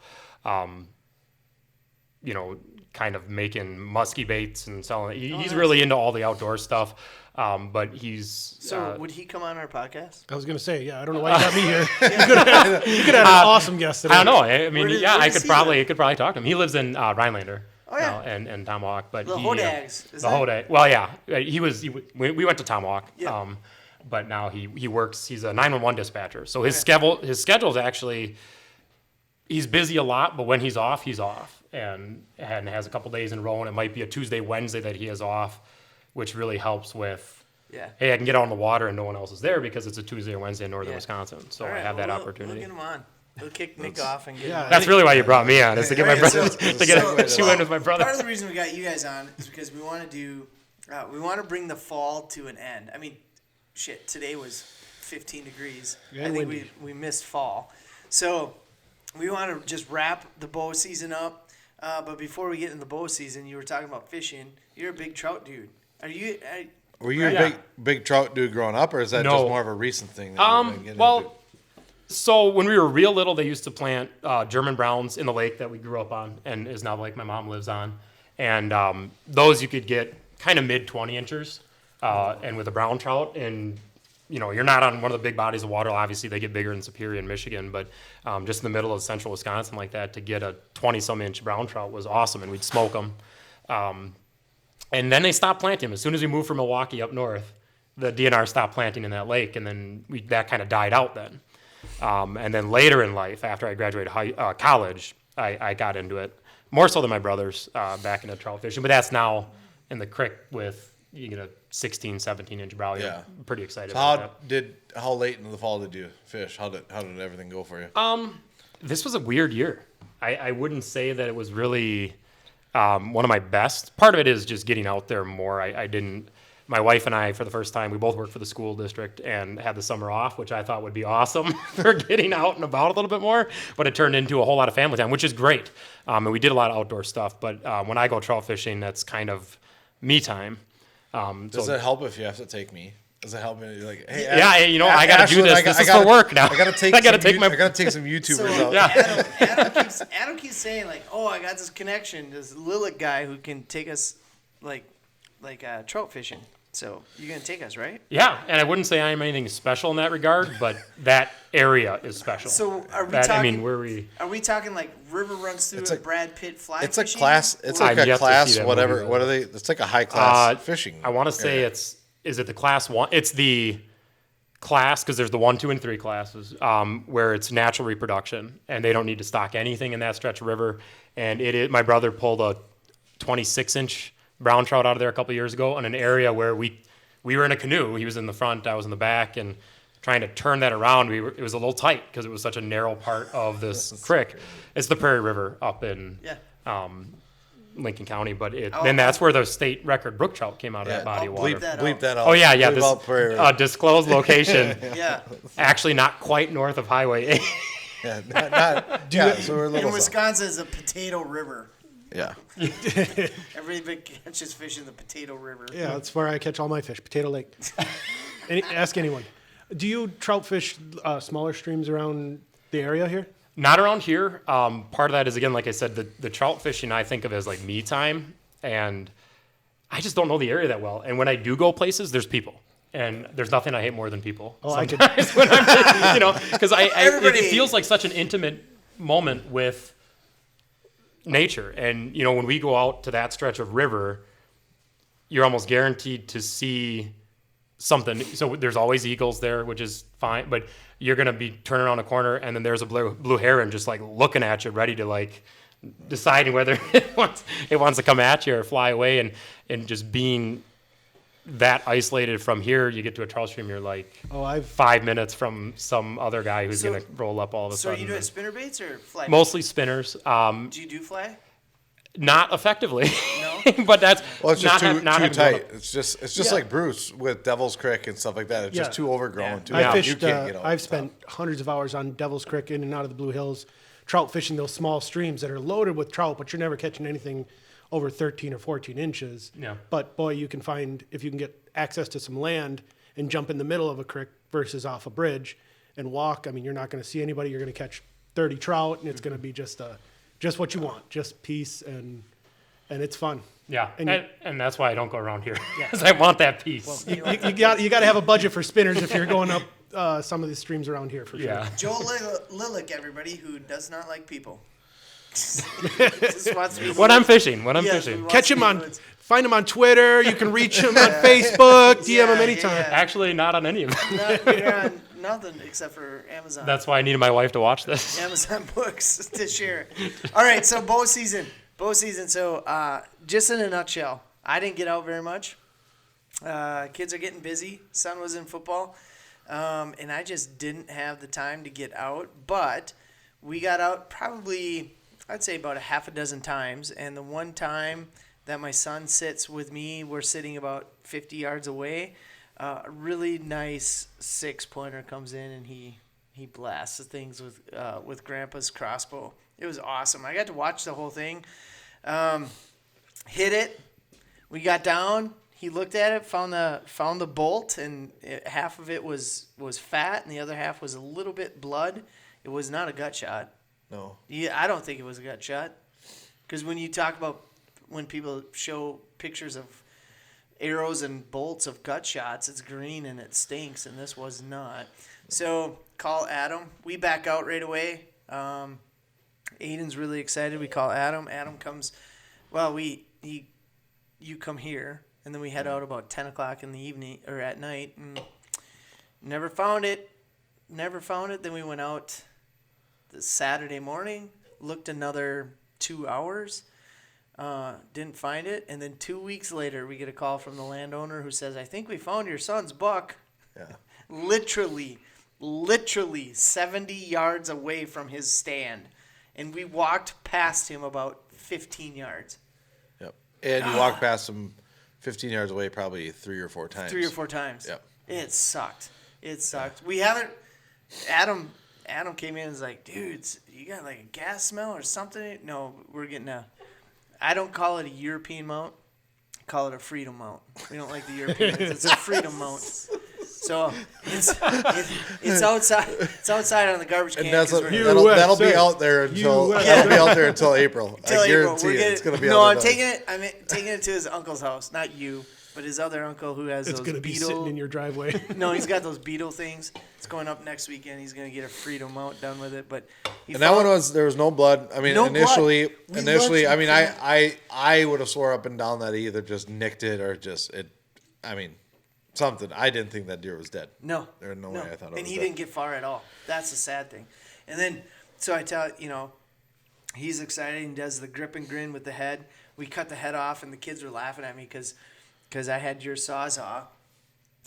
kind of making musky baits and selling. He's really into all the outdoor stuff. But he's... So would he come on our podcast? I was going to say, I don't know why you got me here. You could have an awesome guest today. I don't know. I mean, I could probably talk to him. He lives in Rhinelander. Oh, yeah. And Tomahawk. But the Hodags. The Hodag. Well, yeah. We went to Tomahawk. Yeah. But now he works. He's a 911 dispatcher. So his schedule is actually... He's busy a lot, but when he's off, he's off. And has a couple days in a row, and it might be a Tuesday, Wednesday that he is off, which really helps with, hey, I can get out on the water and no one else is there because it's a Tuesday or Wednesday in northern Wisconsin. So I have that opportunity. We'll get him on. We'll kick Nick off and get him. That's really why you brought me on, is to get my brother, to get a shoe-in with my brother. Part of the reason we got you guys on is because we want to bring the fall to an end. I mean, shit, today was 15 degrees. I think we missed fall. So we want to just wrap the bow season up. But before we get in the bow season, you were talking about fishing. You're a big trout dude. Were you a big trout dude growing up, or is that just more of a recent thing? Into? So when we were real little, they used to plant German browns in the lake that we grew up on, and is now the lake my mom lives on. And those you could get kind of mid 20 inchers, and with a brown trout, and you're not on one of the big bodies of water. Obviously, they get bigger in Superior and Michigan, but just in the middle of central Wisconsin like that, to get a 20-some inch brown trout was awesome, and we'd smoke them. And then they stopped planting them. As soon as we moved from Milwaukee up north, the DNR stopped planting in that lake, and then that kind of died out then. And then later in life, after I graduated college, I got into it, more so than my brothers, back into trout fishing. But that's now in the creek with... You get a 16, 17-inch brow. Yeah. I'm pretty excited about that. How late in the fall did you fish? How did everything go for you? This was a weird year. I wouldn't say that it was really one of my best. Part of it is just getting out there more. My wife and I, for the first time, we both worked for the school district and had the summer off, which I thought would be awesome for getting out and about a little bit more. But it turned into a whole lot of family time, which is great. And we did a lot of outdoor stuff. But when I go trout fishing, that's kind of me time. Does it help if you have to take me? Does it help me? Like, hey, I got to do this. This is for work now. I got to take some YouTubers out. Yeah. Adam keeps saying like, oh, I got this connection, this Lilek guy who can take us like trout fishing. So you're gonna take us, right? Yeah, and I wouldn't say I'm anything special in that regard, but that area is special. So are we that, talking? I mean, where we? Are we talking like river runs through a Brad Pitt fly It's a fishing? class. It's I've like yet a to class. see that Whatever. movie, What are they? It's like a high class fishing. I want to say is it the class 1? It's the class because there's the 1, 2, and 3 classes where it's natural reproduction and they don't need to stock anything in that stretch of river. And my brother pulled a 26-inch brown trout out of there a couple years ago in an area where we were in a canoe. He was in the front, I was in the back, and trying to turn that around, it was a little tight because it was such a narrow part of this creek. It's the Prairie River up in Lincoln County, but then that's where the state record brook trout came out of that body of water. Bleep that out. Oh yeah, Bleep out Prairie River. Disclosed location. Yeah. Actually, not quite north of Highway 8. So we're a little In Wisconsin is a potato river. Yeah. Everybody catches fish in the potato river. Yeah, that's where I catch all my fish, Potato Lake. Ask anyone. Do you trout fish smaller streams around the area here? Not around here. Part of that is, again, like I said, the trout fishing I think of as like me time, and I just don't know the area that well. And when I do go places, there's people. And there's nothing I hate more than people. Oh, I could. When I'm, because Everybody- it feels like such an intimate moment with nature. And, when we go out to that stretch of river, you're almost guaranteed to see something. So there's always eagles there, which is fine, but you're going to be turning around a corner and then there's a blue heron just like looking at you, ready to like deciding whether it wants to come at you or fly away, and just being that isolated from here. You get to a trout stream, you're like 5 minutes from some other guy who's going to roll up all of a So sudden. are you doing spinner baits or fly? Mostly spinners. Do you do fly? Not effectively. No? But that's Well, it's just too having tight. It's just like Bruce with Devil's Creek and stuff like that. It's just too overgrown. Too I you fished. can't get out I've and spent hundreds of hours on Devil's Creek in and out of the Blue Hills, trout fishing those small streams that are loaded with trout, but you're never catching anything over 13 or 14 inches. Yeah. But boy, you can find, if you can get access to some land and jump in the middle of a creek versus off a bridge and walk, I mean, you're not going to see anybody. You're going to catch 30 trout, and it's going to be just what you want, just peace, and it's fun. Yeah, and that's why I don't go around here, because I want that piece. You got to have a budget for spinners if you're going up some of the streams around here for sure. Yeah. Joe Lilek, everybody, who does not like people. Just wants to be When I'm fishing. Yes, we want Catch to him be on, woods. find him on Twitter. You can reach him on Facebook, DM him anytime. yeah. Actually, not on any of them. You're on nothing except for Amazon. That's why I needed my wife to watch this. Amazon books to share. All right, so bow season. So just in a nutshell, I didn't get out very much. Kids are getting busy. Son was in football, and I just didn't have the time to get out. But we got out probably, I'd say, about a half a dozen times. And the one time that my son sits with me, we're sitting about 50 yards away. A really nice 6-pointer comes in, and he blasts the things with Grandpa's crossbow. It was awesome. I got to watch the whole thing. Hit it. We got down. He looked at it, found the bolt, and half of it was fat, and the other half was a little bit blood. It was not a gut shot. No. Yeah, I don't think it was a gut shot. Because when you talk about when people show pictures of arrows and bolts of gut shots, it's green and it stinks, and this was not. So call Adam. We back out right away. Aiden's really excited. We call Adam. Adam comes. Well, you come here, and then we head out about 10 o'clock in the evening or at night, and never found it. Then we went out the Saturday morning, looked another 2 hours, didn't find it, and then 2 weeks later we get a call from the landowner who says, "I think we found your son's buck." Yeah. Literally 70 yards away from his stand. And we walked past him about 15 yards. Yep. And you walk past them 15 yards away probably 3 or 4 times. 3 or 4 times. Yep. It sucked. We haven't. Adam came in and was like, "Dudes, you got like a gas smell or something?" No, we're getting I don't call it a European mount. I call it a freedom mount. We don't like the Europeans. It's a freedom mount. So it's outside. It's outside on the garbage can. And that'll USA. be out there until April. Until I April. guarantee it. It's gonna be No, out I'm there. taking it. I'm taking it to his uncle's house, not you. But his other uncle who has It's those going to be sitting in your driveway. No, he's got those beetle things. It's going up next weekend. He's going to get a freedom mount done with it. But that one there was no blood. I mean, No initially, blood. We I let mean, you I would have swore up and down that he either just nicked it or something. I didn't think that deer was dead. No. There's no way I thought it was And he dead. didn't get far at all. That's the sad thing. And then, so I tell, he's excited and does the grip and grin with the head. We cut the head off, and the kids were laughing at me because I had your Sawzall,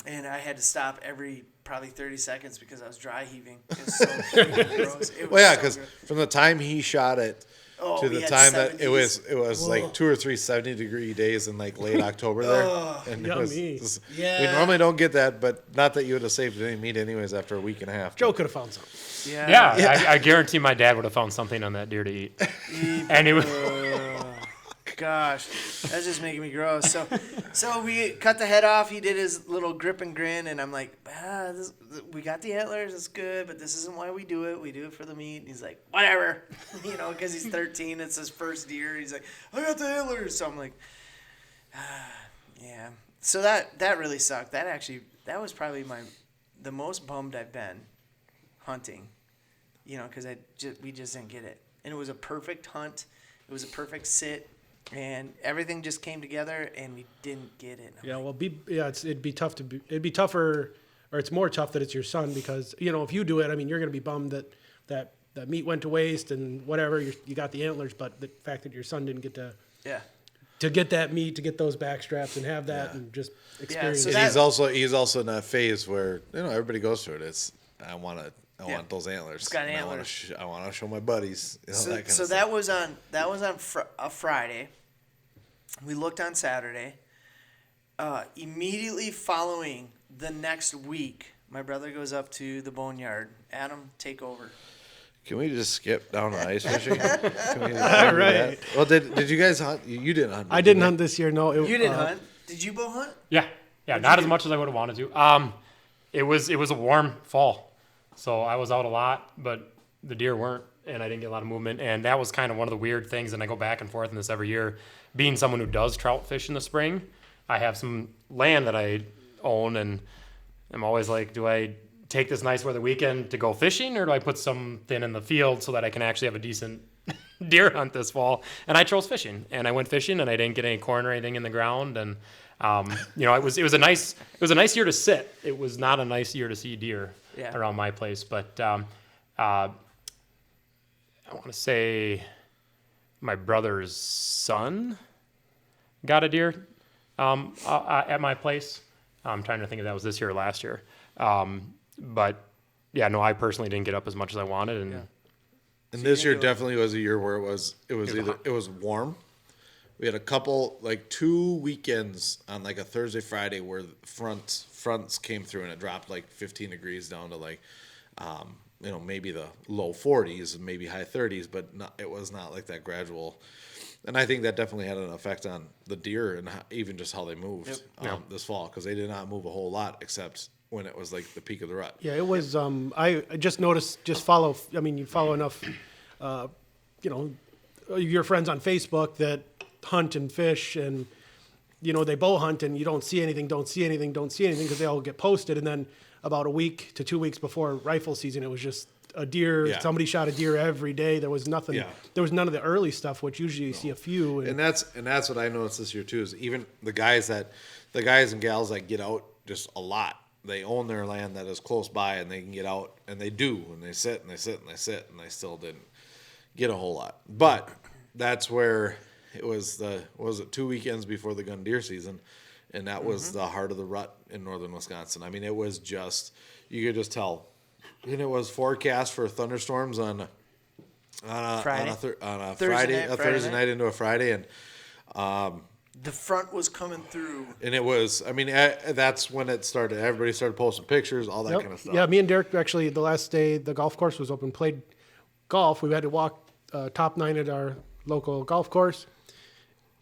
and I had to stop every probably 30 seconds because I was dry heaving. It was so freaking gross. It was Well, yeah, so because gross. from the time he shot it to we the had time that it 70s. was like 2 or 3 70-degree days in like late October there. And Yummy. Yeah. We normally don't get that, but not that you would have saved any meat anyways after a week and a half. Joe could have found some. Yeah, I guarantee my dad would have found something on that deer to eat. Gosh, that's just making me gross. So we cut the head off. He did his little grip and grin, and I'm like, we got the antlers. It's good, but this isn't why we do it. We do it for the meat. And he's like, whatever, because he's 13. It's his first deer. He's like, I got the antlers. So I'm like, yeah. So that really sucked. That was probably the most bummed I've been hunting, because we just didn't get it. And it was a perfect hunt. It was a perfect sit. And everything just came together, and we didn't get it. Yeah, well, it'd be tougher, or it's more tough that it's your son because if you do it, I mean, you're going to be bummed that meat went to waste and whatever. You got the antlers, but the fact that your son didn't get to get that meat, to get those back straps and have that and just experience so it. And he's also in that phase where everybody goes through it. It's I want those antlers. It's got antlers. I want to show my buddies. So that kind of stuff. that was on a Friday. We looked on Saturday. Immediately following the next week, my brother goes up to the boneyard. Adam, take over. Can we just skip down to ice fishing? Can we do Right. that? Well, did you guys hunt? You didn't hunt. I didn't hunt this year. No, You didn't hunt? Did you bow hunt? Yeah, not as much as I would have wanted to. It was a warm fall, so I was out a lot, but the deer weren't, and I didn't get a lot of movement. And that was kind of one of the weird things, and I go back and forth in this every year. Being someone who does trout fish in the spring, I have some land that I own, and I'm always like, do I take this nice weather weekend to go fishing, or do I put something in the field so that I can actually have a decent deer hunt this fall? And I chose fishing, and I went fishing, and I didn't get any corn or anything in the ground, and it was a nice year to sit. It was not a nice year to see deer around my place, but I want to say my brother's son got a deer at my place. I'm trying to think if that was this year or last year. But yeah, no, I personally didn't get up as much as I wanted. And this year definitely was a year where it was warm. We had a couple, like 2 weekends on like a Thursday, Friday where fronts came through and it dropped like 15 degrees down to like, maybe the low 40s and maybe high 30s, but it was not like that gradual. And I think that definitely had an effect on the deer and even just how they moved this fall, because they did not move a whole lot except when it was like the peak of the rut. Yeah, it was. I just noticed. You follow enough, your friends on Facebook that hunt and fish, and they bow hunt, and you don't see anything because they all get posted, and then about a week to 2 weeks before rifle season, it was just a deer. Yeah. Somebody shot a deer every day. There was nothing. Yeah. There was none of the early stuff, which usually you see a few. And that's what I noticed this year too. Is even the guys and gals that get out just a lot. They own their land that is close by, and they can get out, and they do, and they sit and they sit and they sit, and they still didn't get a whole lot. But that's where it was 2 weekends before the gun deer season, and that was the heart of the rut in northern Wisconsin. I mean, it was just, you could just tell. And it was forecast for thunderstorms on a Thursday night into a Friday, and the front was coming through. And it was, that's when it started. Everybody started posting pictures, all that kind of stuff. Yeah, me and Derek actually, the last day the golf course was open, played golf. We had to walk top 9 at our local golf course.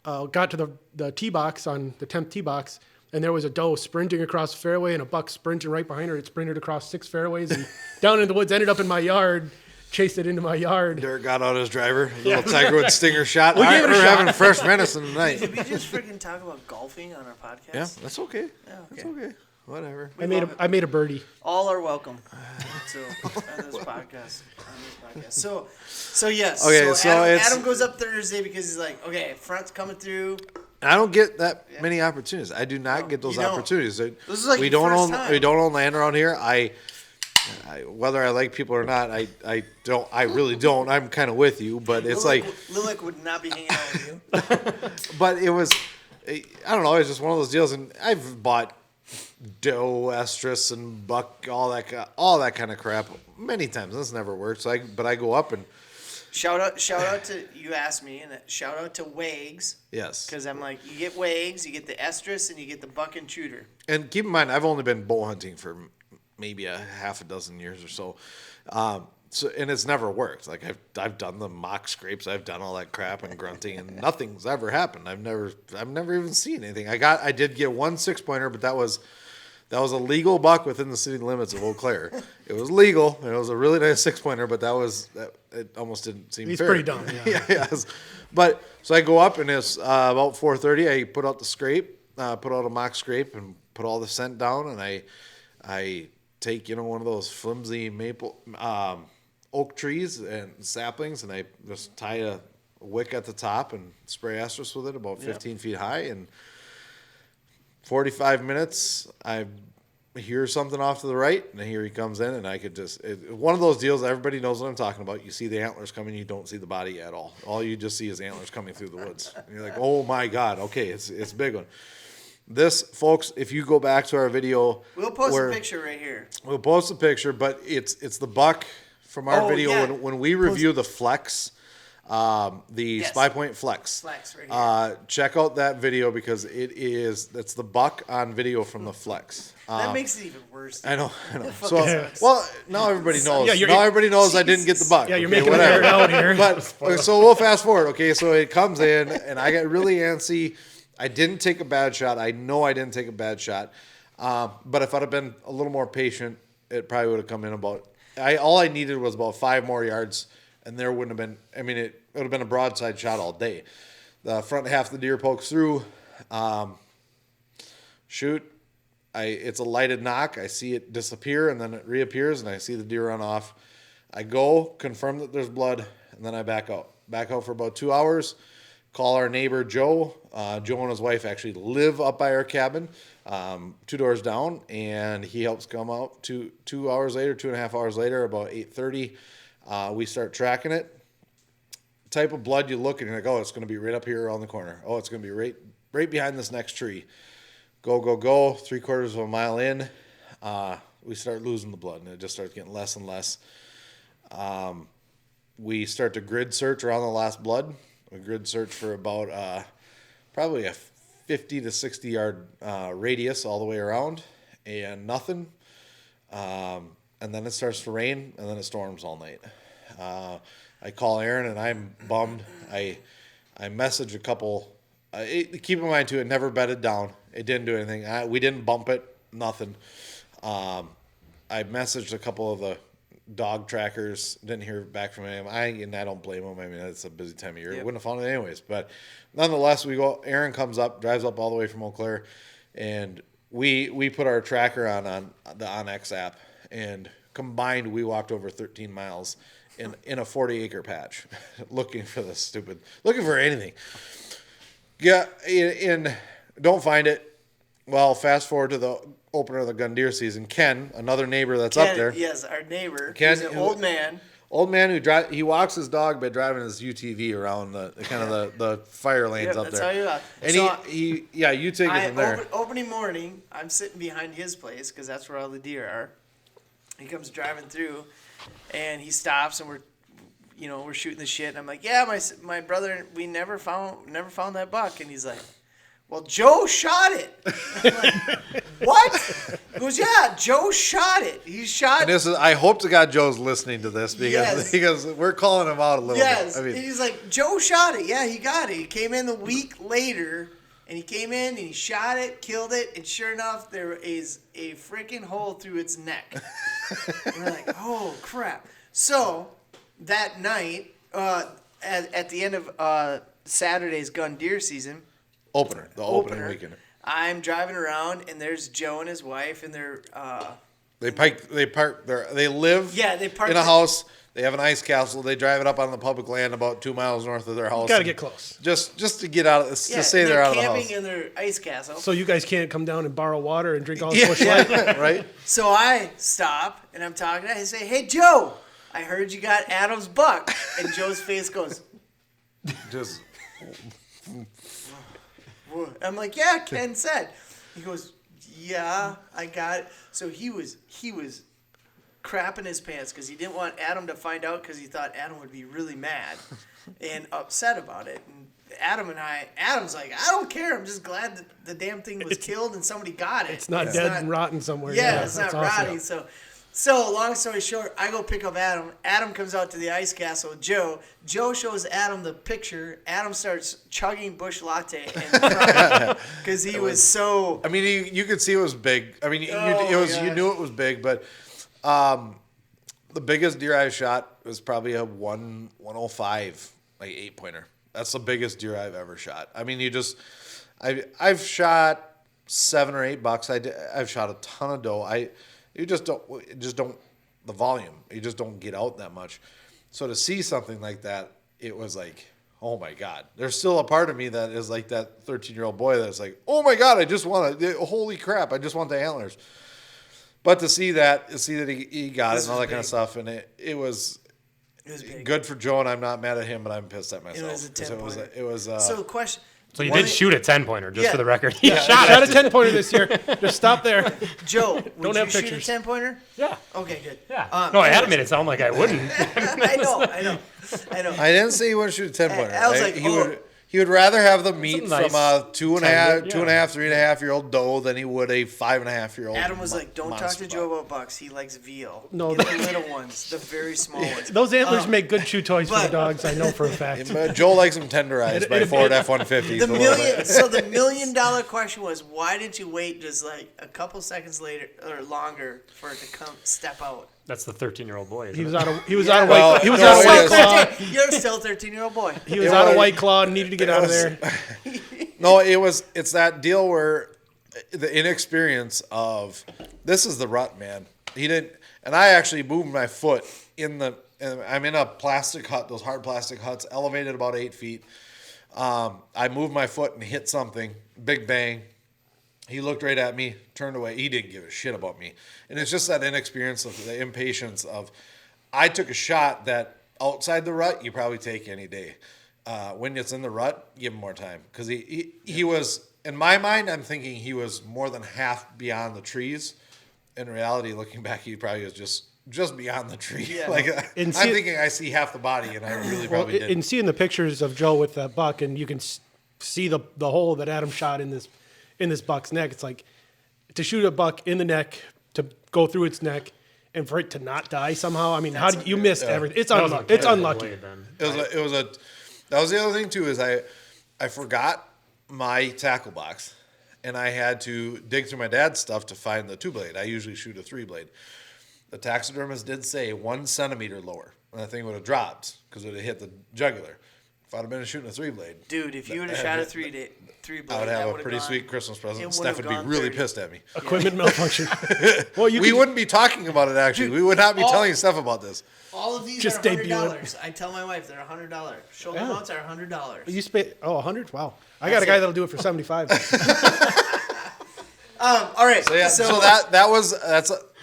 Got to the tee box on the 10th tee box, and there was a doe sprinting across the fairway and a buck sprinting right behind her. It sprinted across 6 fairways and down in the woods, ended up in my yard. chased it into my yard. Derek got out his driver. Little Tiger Woods stinger shot. We gave it a We're shot. having fresh venison tonight. Did we just freaking talk about golfing on our podcast? Yeah, that's okay. Yeah, okay. That's okay. Whatever. I made a birdie. All are welcome to on this podcast. So yes. Okay, so it's- Adam goes up Thursday because he's like, okay, front's coming through. I don't get that many opportunities. I do not get those you don't. opportunities. This is like we your don't first own time. we don't own land around here. I whether I like people or not, I don't. I really don't. I'm kind of with you, but it's Lilek would not be hanging out with you. but it was. I don't know. It's just one of those deals, and I've bought doe, estrus, and buck, all that kind of crap many times. This never worked. So I go up and Shout out to you asked me, and shout out to Wags. yes. Because I'm like, you get Wags, you get the estrus, and you get the buck intruder. And keep in mind, I've only been bow hunting for maybe a half a dozen years or so. So and it's never worked. Like I've done the mock scrapes, I've done all that crap and grunting, and nothing's ever happened. I've never even seen anything. I did get one 6-pointer, but that was a legal buck within the city limits of Eau Claire. It was legal, and it was a really nice 6-pointer, but it almost didn't seem He's fair. pretty dumb, yeah. Yes. But so I go up, and it's about 4:30. I put out the scrape, put out a mock scrape, and put all the scent down, and I take one of those flimsy maple oak trees and saplings, and I just tie a wick at the top and spray estrus with it about 15 feet high, and 45 minutes, I hear something off to the right, and here he comes in, and I could one of those deals, everybody knows what I'm talking about. You see the antlers coming, you don't see the body at all. All you just see is antlers coming through the woods. And you're like, oh my God, okay, it's a big one. This, folks, if you go back to our video. We'll post a picture right here. We'll post a picture, but it's the buck from our video yeah. when we review the flex. Spy Point Flex. Flex right here. Check out that video because that's the buck on video from the Flex. That makes it even worse. I know. Fuck So, sucks. well, now everybody knows. Yeah, now everybody knows I didn't get the buck. Yeah, you're okay, making it whatever. weird out here. But so we'll fast forward. Okay, so it comes in, and I get really antsy. I didn't take a bad shot. I know I didn't take a bad shot. But if I'd have been a little more patient, it probably would have come in about. All I needed was about 5 more yards. And there wouldn't have been, it would have been a broadside shot all day. The front half of the deer pokes through, shoot. It's a lighted knock. I see it disappear, and then it reappears, and I see the deer run off. I go, confirm that there's blood, and then I back out. Back out for about 2 hours, call our neighbor Joe. Joe and his wife actually live up by our cabin, 2 doors down, and he helps come out 2 hours later, 2.5 hours later, about 8:30. We start tracking it. Type of blood you look and you're like, oh, it's going to be right up here around the corner. Oh, it's going to be right behind this next tree. Go. 3/4 of a mile in, we start losing the blood, and it just starts getting less and less. We start to grid search around the last blood. We grid search for about probably a 50 to 60 yard radius all the way around, and nothing. And then it starts to rain, and then it storms all night. I call Aaron, and I'm bummed. I message a couple. Keep in mind, too, it never bedded down. It didn't do anything. We didn't bump it, nothing. I messaged a couple of the dog trackers, didn't hear back from him. And I don't blame him. It's a busy time of year. Yep. Wouldn't have found it anyways. But nonetheless, we go. Aaron comes up, drives up all the way from Eau Claire, and we put our tracker on the OnX app. And combined, we walked over 13 miles in a 40-acre patch looking for anything. Yeah, and don't find it. Well, fast forward to the opener of the gun deer season. Ken, another neighbor that's up there. Yes, our neighbor. Ken, He's an old man. Old man he walks his dog by driving his UTV around the fire lanes up that's there. how you are. And So you take it from there. Opening morning, I'm sitting behind his place because that's where all the deer are. He comes driving through, and he stops, and we're shooting the shit. And I'm like, yeah, my brother, we never found that buck. And he's like, well, Joe shot it. I'm like, what? He goes, yeah, Joe shot it. He shot. And I hope to God Joe's listening to this because we're calling him out a little yes. bit. And he's like, Joe shot it. Yeah, he got it. He came in the week later, and he came in and he shot it, killed it, and sure enough, there is a freaking hole through its neck. And we're like, oh crap. So that night, at the end of Saturday's gun deer season, opening weekend. I'm driving around and there's Joe and his wife and they're They park there. They live they park in a house. They have an ice castle. They drive it up on the public land about 2 miles north of their house. Got to get close. Just to get out of this, to say they're out of the house. camping in their ice castle. So you guys can't come down and borrow water and drink all the Busch Light? Right? So I stop and I'm talking. I say, "Hey Joe, I heard you got Adam's buck." And Joe's face goes. Just. I'm like, "Yeah, Ken said." He goes, "Yeah, I got it." So he was crapping his pants because he didn't want Adam to find out because he thought Adam would be really mad and upset about it. And Adam's like, "I don't care. I'm just glad that the damn thing was killed and somebody got it. It's not dead and rotten somewhere. Yeah, it's not that's awesome. rotting." So long story short, I go pick up Adam. Adam comes out to the ice castle with Joe. Joe shows Adam the picture. Adam starts chugging Busch Latte and crying because he was so. I mean, you could see it was big. I mean, you knew it was big, but the biggest deer I shot was probably a 105, like 8-pointer. That's the biggest deer I've ever shot. I mean, I've shot 7 or 8 bucks. I've shot a ton of doe. You just don't the volume. You just don't get out that much. So to see something like that, it was like, oh my God. There's still a part of me that is like that 13-year-old boy that's like, oh my God, I just want to, holy crap, I just want the antlers. But to see that he got it and all that kind of stuff, and it was good for Joe, and I'm not mad at him, but I'm pissed at myself. It was a 10-pointer. It was. So the question. So you did shoot a 10-pointer, just for the record. Shot a 10-pointer this year. Just stop there. Joe, would you have shoot pictures. a 10-pointer? Yeah. Okay, good. Yeah. No, Adam made it sound like I wouldn't. I know. I didn't say he wouldn't shoot a 10-pointer. I was like, He would rather have the meat nice from a 2.5, tender, 2.5, 3.5-year-old doe than he would a 5.5-year-old. Adam was like, "Don't talk to Joe about bucks. He likes veal. No, Get the little ones, the very small ones." Those antlers make good chew toys for the but- dogs. I know for a fact. Joe likes them tenderized by Ford F-150s. The $1 million question was, why didn't you wait just like a couple seconds later or longer for it to step out? That's the 13-year-old boy. He was Isn't it? out of White it Claw. You're still a 13-year-old boy. He was out of White Claw and needed to get out of there. No, it's that deal where the inexperience of this is the rut, man. He didn't, and I actually moved my foot and I'm in a plastic hut, those hard plastic huts, elevated about 8 feet. I moved my foot and hit something, big bang. He looked right at me, turned away. He didn't give a shit about me. And it's just that inexperience of the impatience of, I took a shot that outside the rut, you probably take any day. When it's in the rut, give him more time. Because he was, in my mind, I'm thinking he was more than half beyond the trees. In reality, looking back, he probably was just beyond the tree. Yeah. Like I'm thinking I see half the body, and I really probably didn't. In seeing the pictures of Joe with that buck, and you can see the hole that Adam shot in this buck's neck. It's like to shoot a buck in the neck, to go through its neck, and for it to not die somehow. I mean, how did you missed everything? It's unlucky. It's unlucky. That was the other thing too, is I forgot my tackle box, and I had to dig through my dad's stuff to find the 2-blade. I usually shoot a 3-blade. The taxidermist did say 1 centimeter lower, and that thing would have dropped because it would have hit the jugular. If I'd have been shooting a 3-blade, Dude, if you would have shot a 3-blade, I would have a pretty sweet Christmas present. Steph would be really pissed at me. Equipment malfunction. Well, We wouldn't be talking about it, actually. We would not be telling Steph about this. all of these Just are debut $100. I tell my wife they're $100. Shoulder mounts are $100. You spent 100? Wow. I got a guy that'll do it for 75. All right. So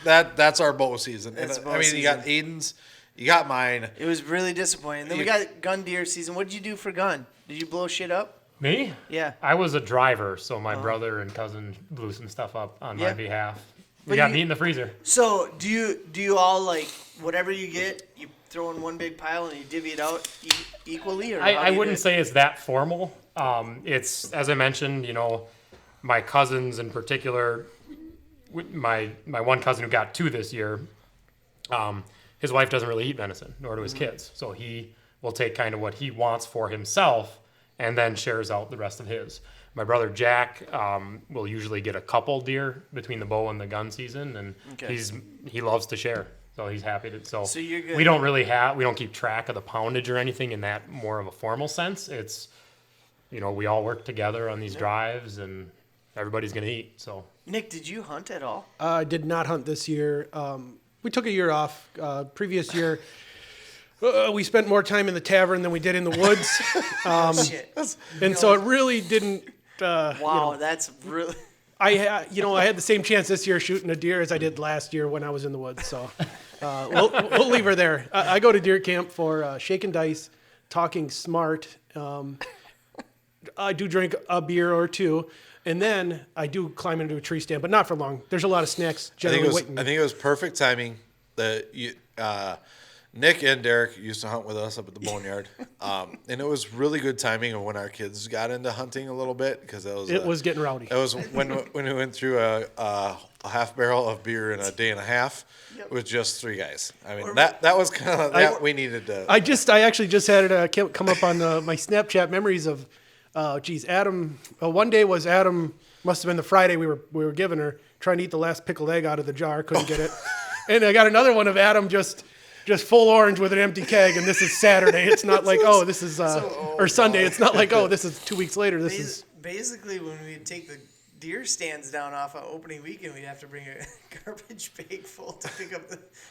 that's our bow season. That's And, bow I mean, you got Aiden's, you got mine. It was really disappointing. Then we got gun deer season. What did you do for gun? Did you blow shit up? Me? Yeah. I was a driver, so my brother and cousin blew some stuff up on my behalf. But We got meat in the freezer. So do you all like whatever you get, you throw in one big pile and you divvy it out equally? Or I wouldn't say it's that formal. It's, as I mentioned, my cousins in particular, my one cousin who got 2 this year, his wife doesn't really eat venison, nor do his kids. So he will take kind of what he wants for himself and then shares out the rest of his. My brother Jack will usually get a couple deer between the bow and the gun season, and he loves to share. So he's happy to. So you're good. We don't keep track of the poundage or anything in that more of a formal sense. It's, we all work together on these drives and everybody's going to eat. So Nick, did you hunt at all? I did not hunt this year. We took a year off. Previous year, we spent more time in the tavern than we did in the woods. Shit. And so it really didn't. Wow, that's really. I had the same chance this year shooting a deer as I did last year when I was in the woods. So we'll leave her there. I go to deer camp for shaking dice, talking smart. I do drink a beer or two, and then I do climb into a tree stand, but not for long. There's a lot of snacks generally waiting. I think it was perfect timing that Nick and Derek used to hunt with us up at the boneyard, and it was really good timing of when our kids got into hunting a little bit because it was getting rowdy. It was when we went through a half barrel of beer in a day and a half with just 3 guys. I mean that was kind of that we needed to. I actually just had it come up on my Snapchat memories of, Adam. One day was Adam. Must have been the Friday we were giving her trying to eat the last pickled egg out of the jar, couldn't get it, and I got another one of Adam just full orange with an empty keg, and this is Saturday. It's not like, this is, or Sunday. It's not like, this is 2 weeks later. This is basically when we take the deer stands down off of opening weekend, we'd have to bring a garbage bag full to pick up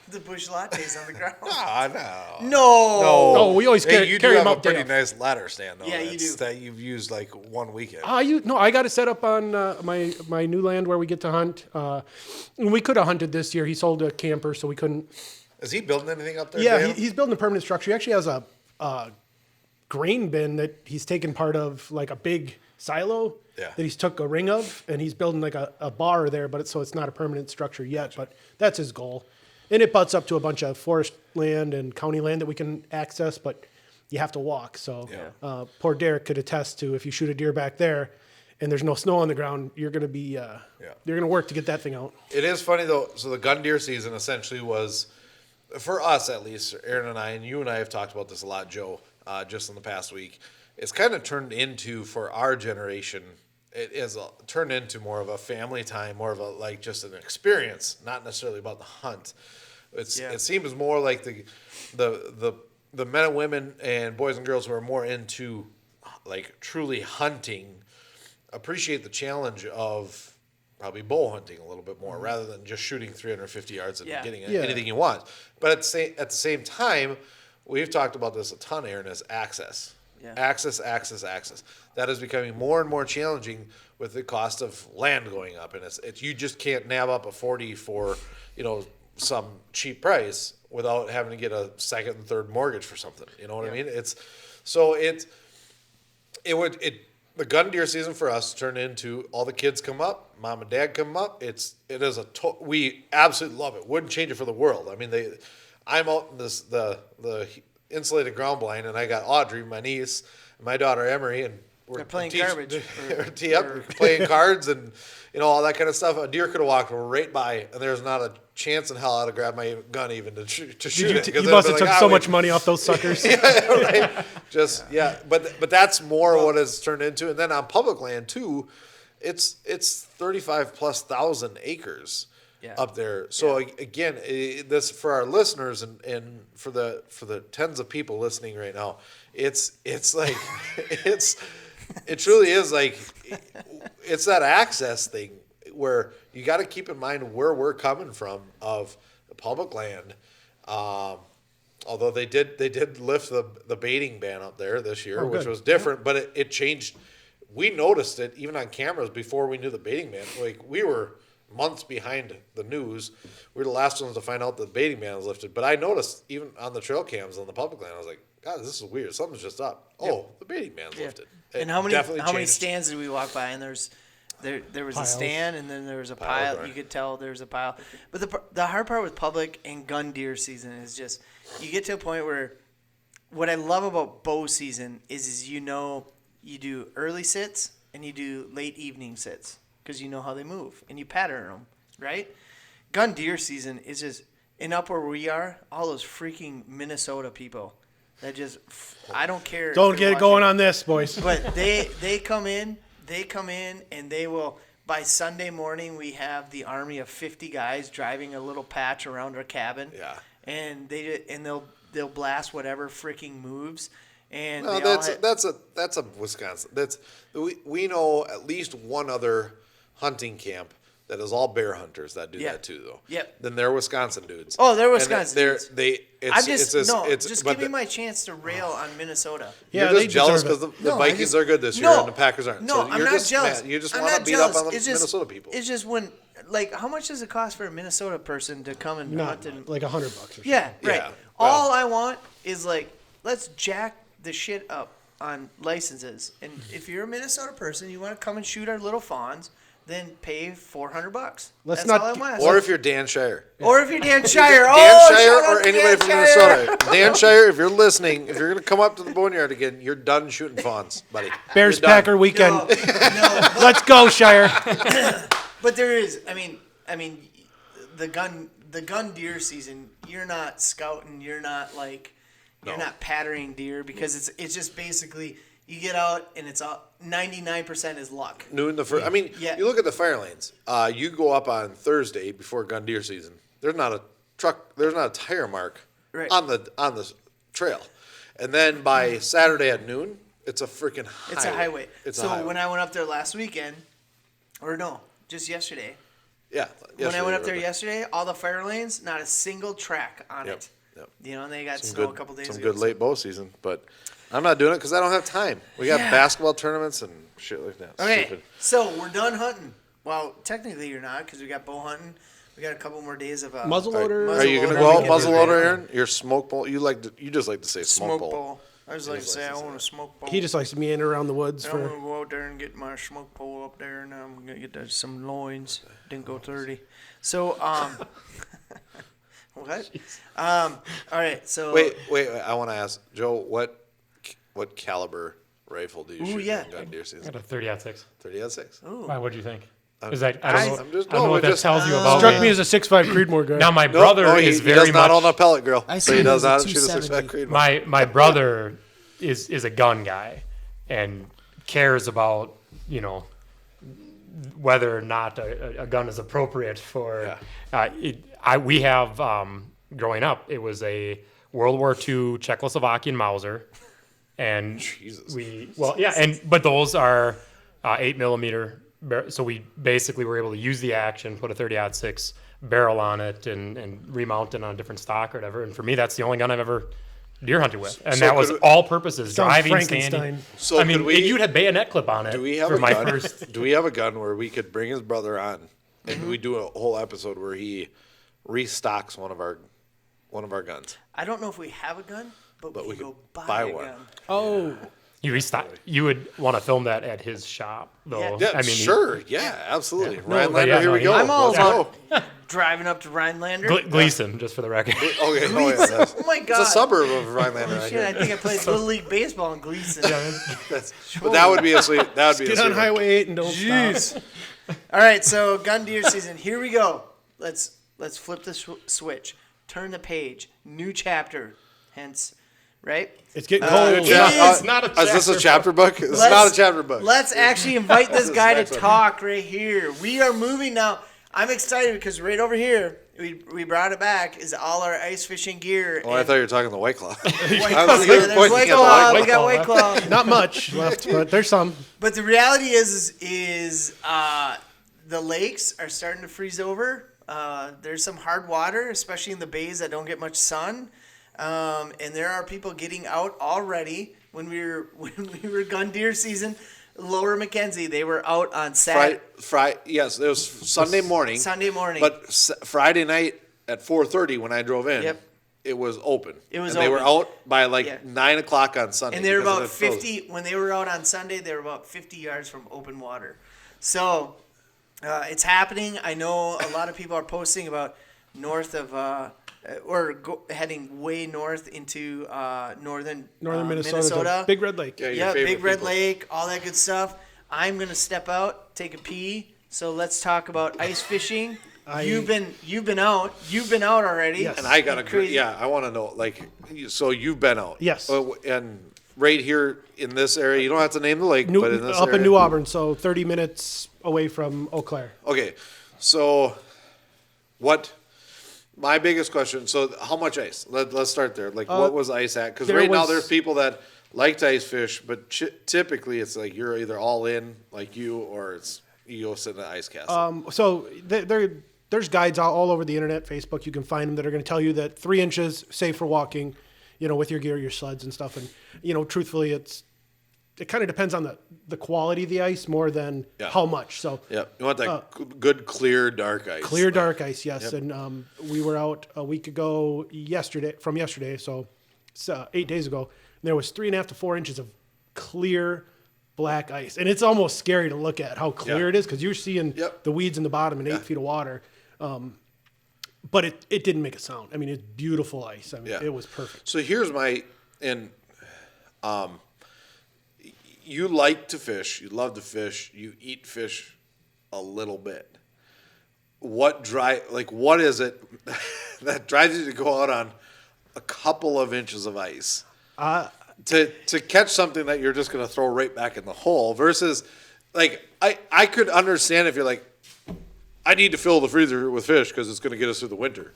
the bush lattes on the ground. Oh, no. No. Oh, we always carry you them do have up a pretty there. nice ladder stand, though. Yeah, you do. That you've used like one weekend. I got it set up on my new land where we get to hunt. And we could have hunted this year. He sold a camper, so we couldn't. Is he building anything up there? Yeah, he's building a permanent structure. He actually has a grain bin that he's taken part of, like a big silo that he's took a ring of, and he's building like a bar there, but so it's not a permanent structure yet, but that's his goal. And it butts up to a bunch of forest land and county land that we can access, but you have to walk. So poor Derek could attest to, if you shoot a deer back there and there's no snow on the ground, you're going to be, you're going to work to get that thing out. It is funny though. So the gun deer season essentially was, for us at least, Aaron and I, and you and I have talked about this a lot, Joe, just in the past week. It's kind of turned into, for our generation, it is turned into more of a family time, more of a like just an experience, not necessarily about the hunt. It seems more like the men and women and boys and girls who are more into like truly hunting appreciate the challenge of probably bow hunting a little bit more rather than just shooting 350 yards and getting anything you want. But at the same time, we've talked about this a ton, Aaron, is access. Yeah. Access. That is becoming more and more challenging with the cost of land going up, and it's you just can't nab up a 40 for some cheap price without having to get a second and third mortgage for something. You know what I mean? The gun deer season for us turned into all the kids come up, mom and dad come up. We absolutely love it. Wouldn't change it for the world. I mean, I'm out in the insulated ground blind, and I got Audrey, my niece, and my daughter Emery, and we're playing garbage. Playing cards and all that kind of stuff. A deer could have walked right by, and there's not a chance in hell I'd have grabbed my gun even to shoot it. You must have took so much money off those suckers. Right. But that's more what it's turned into. And then on public land too, it's 35,000+ acres. Yeah. Up there. So again, this for our listeners and for the tens of people listening right now, it truly is like it's that access thing where you got to keep in mind where we're coming from of the public land. Although they did lift the baiting ban up there this year, which was different, but it changed. We noticed it even on cameras before we knew the baiting ban. Like we were months behind the news. We were the last ones to find out the baiting ban was lifted. But I noticed even on the trail cams on the public land, I was like, God, this is weird. Something's just up. Oh, the baiting ban's lifted. And how many stands did we walk by? And there was Piles. a stand, and then there was a Pile, pile. right. You could tell there was a pile. But the hard part with public and gun deer season is just you get to a point where what I love about bow season is you do early sits and you do late evening sits. Because you know how they move, and you pattern them, right? Gun deer season is just, and up where we are, all those freaking Minnesota people that just, I don't care. Don't get it going on this, boys. But they come in, and they will, by Sunday morning, we have the army of 50 guys driving a little patch around our cabin. Yeah. And they'll blast whatever freaking moves. And No, that's a Wisconsin. We know at least one other hunting camp that is all bear hunters that do that too, though. Yep. Then they're Wisconsin dudes. Oh, they're Wisconsin dudes. Just give me my chance to rail on Minnesota. You're just jealous because the Vikings are good this year and the Packers aren't. No, so I'm not jealous. You just want to beat up on the Minnesota people. It's just when, how much does it cost for a Minnesota person to come and hunt? Like $100 or something. Yeah, right. Yeah, all I want is let's jack the shit up on licenses. And if you're a Minnesota person, you want to come and shoot our little fawns, then pay $400. That's all I'm asking. Or if you're Dan Shire. Or if you're Dan Shire. Dan Shire or anybody from Minnesota. Dan Shire, if you're listening, if you're going to come up to the boneyard again, you're done shooting fawns, buddy. Bears Packer weekend. No. Let's go, Shire. But there is, I mean, the gun deer season, you're not scouting, you're not not patterning deer because it's just basically you get out and it's 99% is luck. You look at the fire lanes. You go up on Thursday before gun deer season. There's not a tire mark on the trail, and then by Saturday at noon, it's a freaking highway. It's a highway. So when I went up there last weekend, just yesterday. Yeah. When I went up there yesterday, all the fire lanes, not a single track on it. Yep. And they got snow a couple days ago. Some good late bow season, but I'm not doing it because I don't have time. We got basketball tournaments and shit like that. Okay, Stupid. so we're done hunting. Well, technically you're not because we got bow hunting. We got a couple more days of muzzleloader. Are you gonna go out muzzleloader, Aaron? Your smoke bowl. You just like to say smoke bowl. bowl. I just like to say I want a smoke bowl. He just likes to meander around the woods. I'm going to go out there and get my smoke pole up there, and I'm going to get some loins. Didn't go 30. So, what? All right, so. Wait. I want to ask, Joe, what caliber rifle do you shoot in gun deer season? I got a 30-06. 30-06. Ooh. Why? What do you think? Is that I don't know what that just tells you about Struck me. me as a 6.5 Creedmoor guy. Now my brother he is very does not much. own a pellet grill, I so see he him does as a not shoot a 6.5 270. Creedmoor. My brother is a gun guy and cares about whether or not a gun is appropriate for. We have growing up. It was a World War II Czechoslovakian Mauser, and Jesus. but those are 8mm. So we basically were able to use the action, put a 30-06 barrel on it, and remount it on a different stock or whatever. And for me, that's the only gun I've ever deer hunted with, and that was all purposes: driving, standing. So you'd have bayonet clip on it. Do we have for a my gun? first? Do we have a gun where we could bring his brother on, and we do a whole episode where he restocks one of our guns? I don't know if we have a gun, but we could go buy one. a gun. Oh. You restock. You would want to film that at his shop, though. Yeah. Sure. Absolutely. Yeah. Rhinelander, here we go. I'm all Let's about driving up to Rhinelander. Gleason, just for the record. Okay. Oh my God. It's a suburb of Rhinelander. Right Shit, here. I think I played Little League Baseball in Gleason. But that would be a sweet. That would be Get a sweet on Highway 8 and don't stop. All right, so gun deer season. Here we go. Let's flip the switch. Turn the page. New chapter. Hence, right? It's getting cold. It's not a Is this a chapter chapter book? It's not a chapter book. Let's actually invite this guy to next one. talk right here. We are moving now. I'm excited because right over here, we brought it back, is all our ice fishing gear. Oh, I thought you were talking the White Claw. There's White Claw. We got White Claw. Not much left, but there's some. But the reality is the lakes are starting to freeze over. There's some hard water, especially in the bays that don't get much sun. And there are people getting out already. When we were gun deer season, Lower Mackenzie, they were out on Saturday. Yes, it was Sunday morning. But Friday night at 4:30 when I drove in, it was open. It was and open. They were out by 9 o'clock on Sunday. And they were about 50. When they were out on Sunday, they were about 50 yards from open water. So it's happening. I know a lot of people are posting about north of. Heading way north into northern Minnesota. Big Red Lake. Yeah, Big Red Lake, all that good stuff. I'm gonna step out, take a pee. So let's talk about ice fishing. You've been out. You've been out already. Yes. And I got I want to know, so you've been out. Yes. And right here in this area. You don't have to name the lake, but in this up area. in New Auburn, so 30 minutes away from Eau Claire. Okay, so my biggest question, so how much ice? Let's start there. Like, what was ice at? Because right now there's people that like to ice fish, but typically it's like you're either all in, like you, or you go sit in an ice castle. So there's guides all over the internet, Facebook. You can find them that are going to tell you that 3 inches safe for walking, with your gear, your sleds and stuff. And truthfully, it kind of depends on the quality of the ice more than how much. So yeah, you want that good clear dark ice. Clear dark ice, yes. Yep. And we were out a week ago yesterday, so 8 days ago. And there was 3.5 to 4 inches of clear black ice, and it's almost scary to look at how clear it is because you're seeing the weeds in the bottom and 8 feet of water. But it didn't make a sound. I mean, it's beautiful ice. I mean, it was perfect. So here's you like to fish. You love to fish. You eat fish a little bit. What is it that drives you to go out on a couple of inches of ice to catch something that you're just going to throw right back in the hole versus like I could understand if you're like, I need to fill the freezer with fish because it's going to get us through the winter.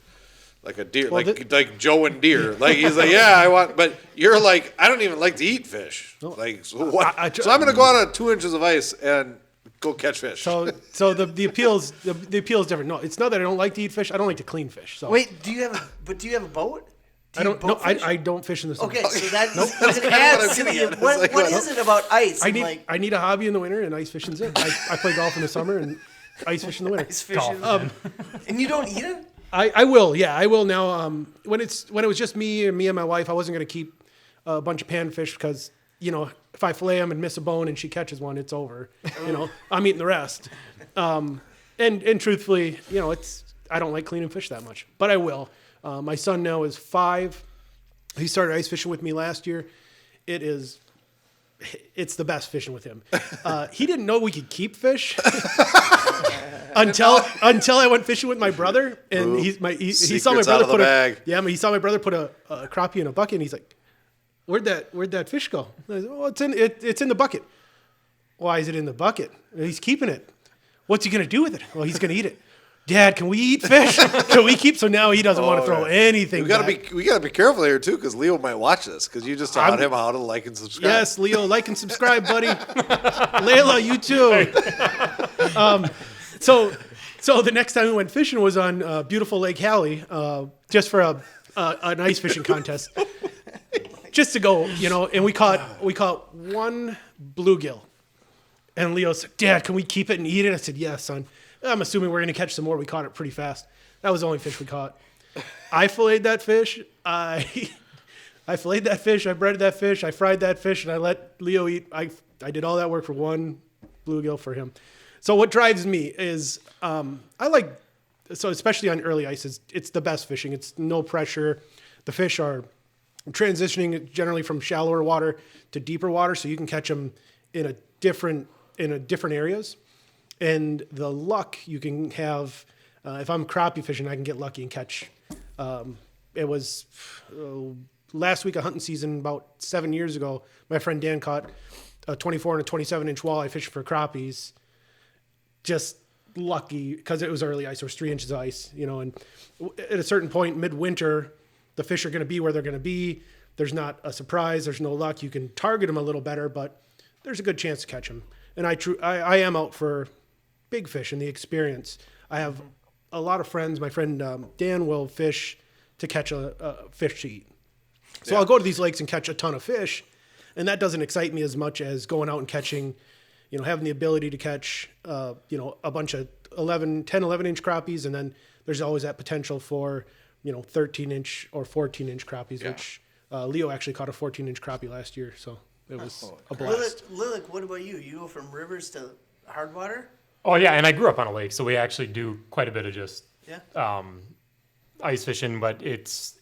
Like a deer, like Joe and deer. Like he's like, I want, but you're like, I don't even like to eat fish. Like, so what? So I'm going to go out on 2 inches of ice and go catch fish. So the appeal is different. No, it's not that I don't like to eat fish. I don't like to clean fish. So wait, do you have a boat? I don't fish in the summer. Okay, so that adds to the. What is it about ice? I need a hobby in the winter, and ice fishing's it. I play golf in the summer and ice fish in the winter. Ice fishing. And you don't eat it? I will. Yeah, I will now. When it was just me and my wife, I wasn't going to keep a bunch of panfish because if I fillet them and miss a bone and she catches one, it's over. I'm eating the rest. And truthfully, I don't like cleaning fish that much, but I will. My son now is 5. He started ice fishing with me last year. It's the best fishing with him. He didn't know we could keep fish until I went fishing with my brother, and he saw my brother he saw my brother put a crappie in a bucket, and he's like, "Where'd that fish go?" I said, "Oh, it's in the bucket." "Why is it in the bucket?" "He's keeping it." "What's he gonna do with it?" "Well, he's gonna eat it." "Dad, can we eat fish? Can we keep?" So now he doesn't want to throw anything. We gotta be careful here too, because Leo might watch this. Because you just taught him how to like and subscribe. Yes, Leo, like and subscribe, buddy. Layla, you too. So the next time we went fishing was on beautiful Lake Hallie, just for an ice fishing contest, just to go, And we caught one bluegill, and Leo said, "Dad, can we keep it and eat it?" I said, "Yes, son." I'm assuming we're going to catch some more. We caught it pretty fast. That was the only fish we caught. I filleted that fish. I filleted that fish. I breaded that fish. I fried that fish, and I let Leo eat. I did all that work for one bluegill for him. So what drives me is especially on early ice, it's the best fishing. It's no pressure. The fish are transitioning generally from shallower water to deeper water, so you can catch them in different areas. And the luck you can have, if I'm crappie fishing, I can get lucky and catch. It was last week of hunting season, about 7 years ago, my friend Dan caught a 24 and a 27-inch walleye fishing for crappies. Just lucky, because it was early ice. There was 3 inches of ice, and at a certain point, midwinter, the fish are going to be where they're going to be. There's not a surprise. There's no luck. You can target them a little better, but there's a good chance to catch them. And I am out for big fish and the experience. I have a lot of friends. My friend Dan will fish to catch a fish to eat. So I'll go to these lakes and catch a ton of fish, and that doesn't excite me as much as going out and catching, having the ability to catch, a bunch of 11-inch crappies, and then there's always that potential for, 13-inch or 14-inch crappies, which Leo actually caught a 14-inch crappie last year, so it was a blast. Lilek, what about you? You go from rivers to hard water? Oh, yeah, and I grew up on a lake, so we actually do quite a bit of just ice fishing, but it's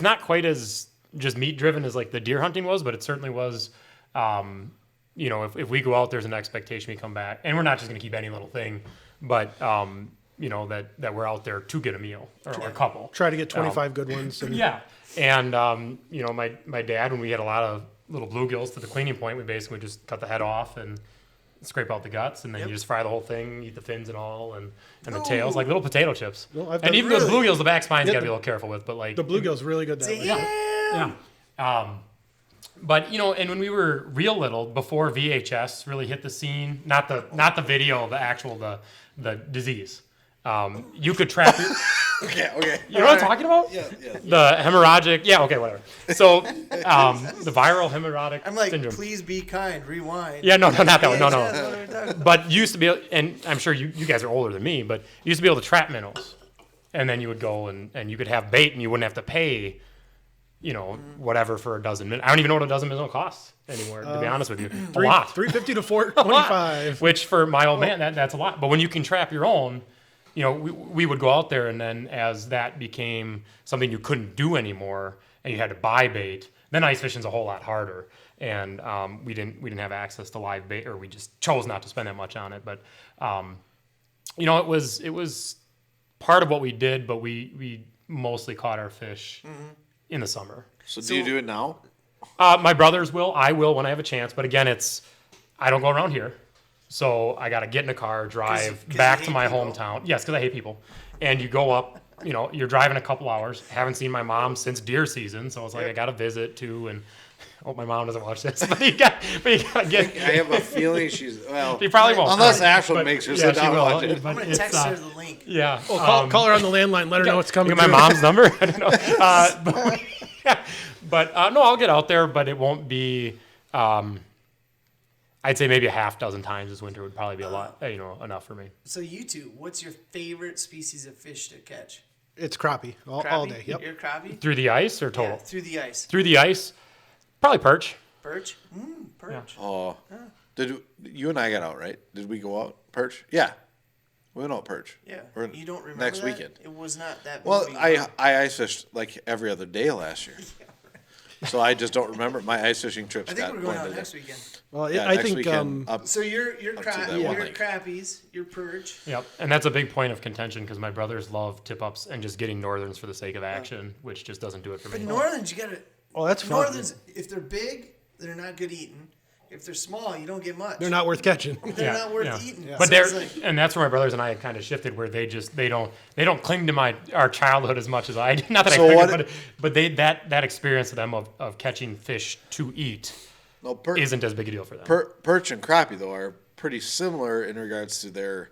not quite as just meat-driven as like the deer hunting was, but it certainly was, if we go out, there's an expectation we come back, and we're not just going to keep any little thing, but, that we're out there to get a meal or a couple. Try to get 25 good ones. And, yeah, and, my dad, when we had a lot of little bluegills to the cleaning point. We basically just cut the head off and scrape out the guts, and then you just fry the whole thing, eat the fins and all, and the tails, like little potato chips. Well, and even the bluegills, the back spine's gotta be a little careful with, but like The bluegill's really good that way. yeah. But and when we were real little, before VHS really hit the scene, not the video, the actual the disease. You could trap it. Okay. You know what I'm talking about? Yeah. The hemorrhagic. Yeah. Okay. Whatever. So, the viral hemorrhagic I'm like, syndrome. please be kind. Rewind. Yeah. No. Not that one. No. That's what we're talking about. But you used to be, and I'm sure you guys are older than me, but you used to be able to trap minnows, and then you would go and you could have bait, and you wouldn't have to pay, whatever for a dozen minnows. I don't even know what a dozen minnows costs anymore. To be honest with you, a lot. $3.50 to A lot. $4.25. Which for my old man, that's a lot. But when you can trap your own, we would go out there, and then as that became something you couldn't do anymore, and you had to buy bait, then ice fishing's a whole lot harder. And we didn't have access to live bait, or we just chose not to spend that much on it. But it was part of what we did, but we mostly caught our fish in the summer. So do you do it now? My brothers will. I will when I have a chance. But again, I don't go around here. So I got to get in a car, drive 'Cause back you to hate my people. hometown. Yes, because I hate people. And you go up, you're driving a couple hours. Haven't seen my mom since deer season. So it's like, I got to visit too. And I hope my mom doesn't watch this. But you got to get. I have a feeling she's, well, She probably won't. unless Ashland But, makes her yeah, sit she down and will. watch it. But I'm going to it's, text her the link. Yeah. Well, call her on the landline. Let her know it's coming. You got my mom's number? I don't know. But no, I'll get out there, but it won't be. I'd say maybe a half dozen times this winter would probably be a lot, enough for me. So you two, what's your favorite species of fish to catch? It's crappie all Crappie? day. Yep. You're crappie? Through the ice or total? Yeah, through the ice. Through the ice, probably perch. Perch? Perch. Oh, did you and I got out, right? Did we go out perch? Yeah, we went out perch. Yeah. We're You don't remember next that? weekend. It was not that Well, movie. I ice fished like every other day last year, so I just don't remember my ice fishing trips. I think got we're going out blended next in. weekend. Well, Yeah, I next think weekend, up. So you're Up to that one lake. crappies, you're perch. Yep, and that's a big point of contention because my brothers love tip-ups and just getting northerns for the sake of action, which just doesn't do it for But me. northerns, you gotta. Oh, that's fun. Northerns, if they're big, they're not good eating. If they're small, you don't get much. they're not worth catching. They're Yeah, not worth yeah. eating. But So it's like, and that's where my brothers and I had kind of shifted, where they don't cling to our childhood as much as I did. Not that So I what- clinged, but they that experience of them of catching fish to eat No, isn't as big a deal for them. perch and crappie though are pretty similar in regards to their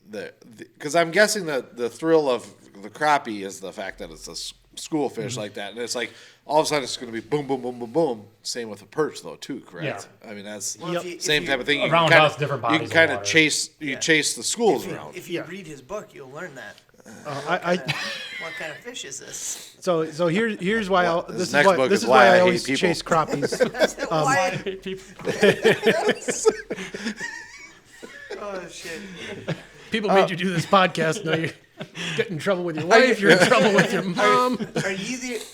because I'm guessing that the thrill of the crappie is the fact that it's a school fish like that, and it's like all of a sudden it's going to be boom, boom, boom, boom, boom. Same with the perch though too, correct? I mean that's Well, if same you- type of thing. You Around can kinda, us, different You bodies can of kind of water. chase the schools if you, around. if you read his book, you'll learn that. What kind of fish is this? So here's why This next book this is is why why I I hate always people. chase crappies. Why? People- Oh shit! People made you do this podcast. Now you get in trouble with your wife. You're in trouble with your mom.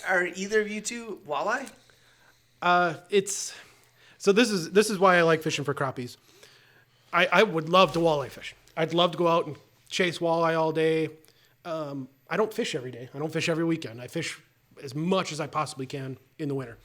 Are either of you two walleye? It's so this is why I like fishing for crappies. I would love to walleye fish. I'd love to go out and chase walleye all day. I don't fish every day. I don't fish every weekend. I fish as much as I possibly can in the winter.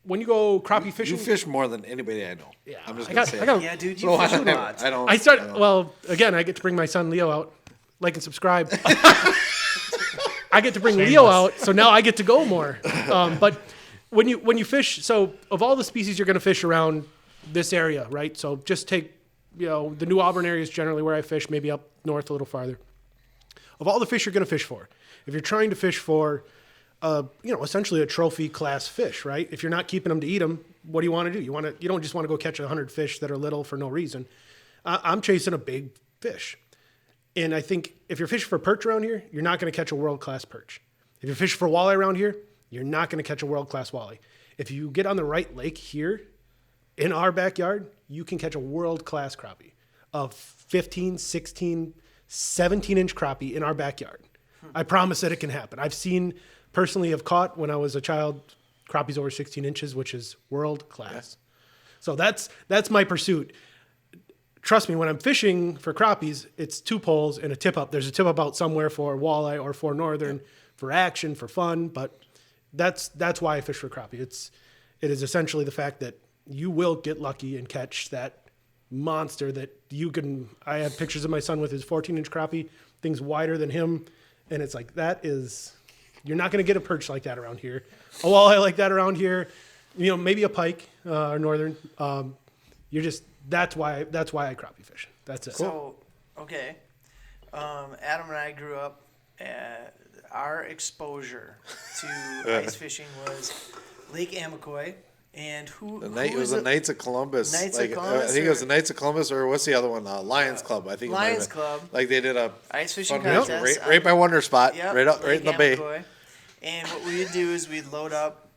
When you go crappie fishing, You fish more than anybody I know. Yeah, I'm just I gonna got- say. I got- Yeah, dude, you So fish a lot. I don't. I start. Well, again, I get to bring my son Leo out. Like and subscribe. I get to bring Leo out, so now I get to go more. But when you fish, so of all the species you're going to fish around this area, right? So just take, the New Auburn area is generally where I fish, maybe up north a little farther. Of all the fish you're going to fish for, if you're trying to fish for, essentially a trophy class fish, right? If you're not keeping them to eat them, what do you want to do? You don't just want to go catch 100 fish that are little for no reason. I'm chasing a big fish. And I think if you're fishing for perch around here, you're not going to catch a world-class perch. If you're fishing for walleye around here, you're not going to catch a world-class walleye. If you get on the right lake here in our backyard, you can catch a world-class crappie, a 15, 16, 17-inch crappie in our backyard. I promise that it can happen. I've personally have caught when I was a child crappies over 16 inches, which is world-class. So that's my pursuit. Trust me, when I'm fishing for crappies, it's 2 poles and a tip up. There's a tip up out somewhere for walleye or for northern, for action, for fun. But that's why I fish for crappie. It is essentially the fact that you will get lucky and catch that monster that you can. I have pictures of my son with his 14-inch crappie, things wider than him, and it's like you're not going to get a perch like that around here. A walleye like that around here, maybe a pike or northern. That's why I crappie fish. That's it. So, okay. Adam and I grew up. Our exposure to ice fishing was Lake Amicoy. And it was the Knights of Columbus. Knights of Columbus. I think it was the Knights of Columbus, or what's the other one? Lions Club. I think Lions Club. Like they did a ice fishing fun contest right by Wonder Spot, Yep, right in the bay. Amicoy. And what we would do is we'd load up.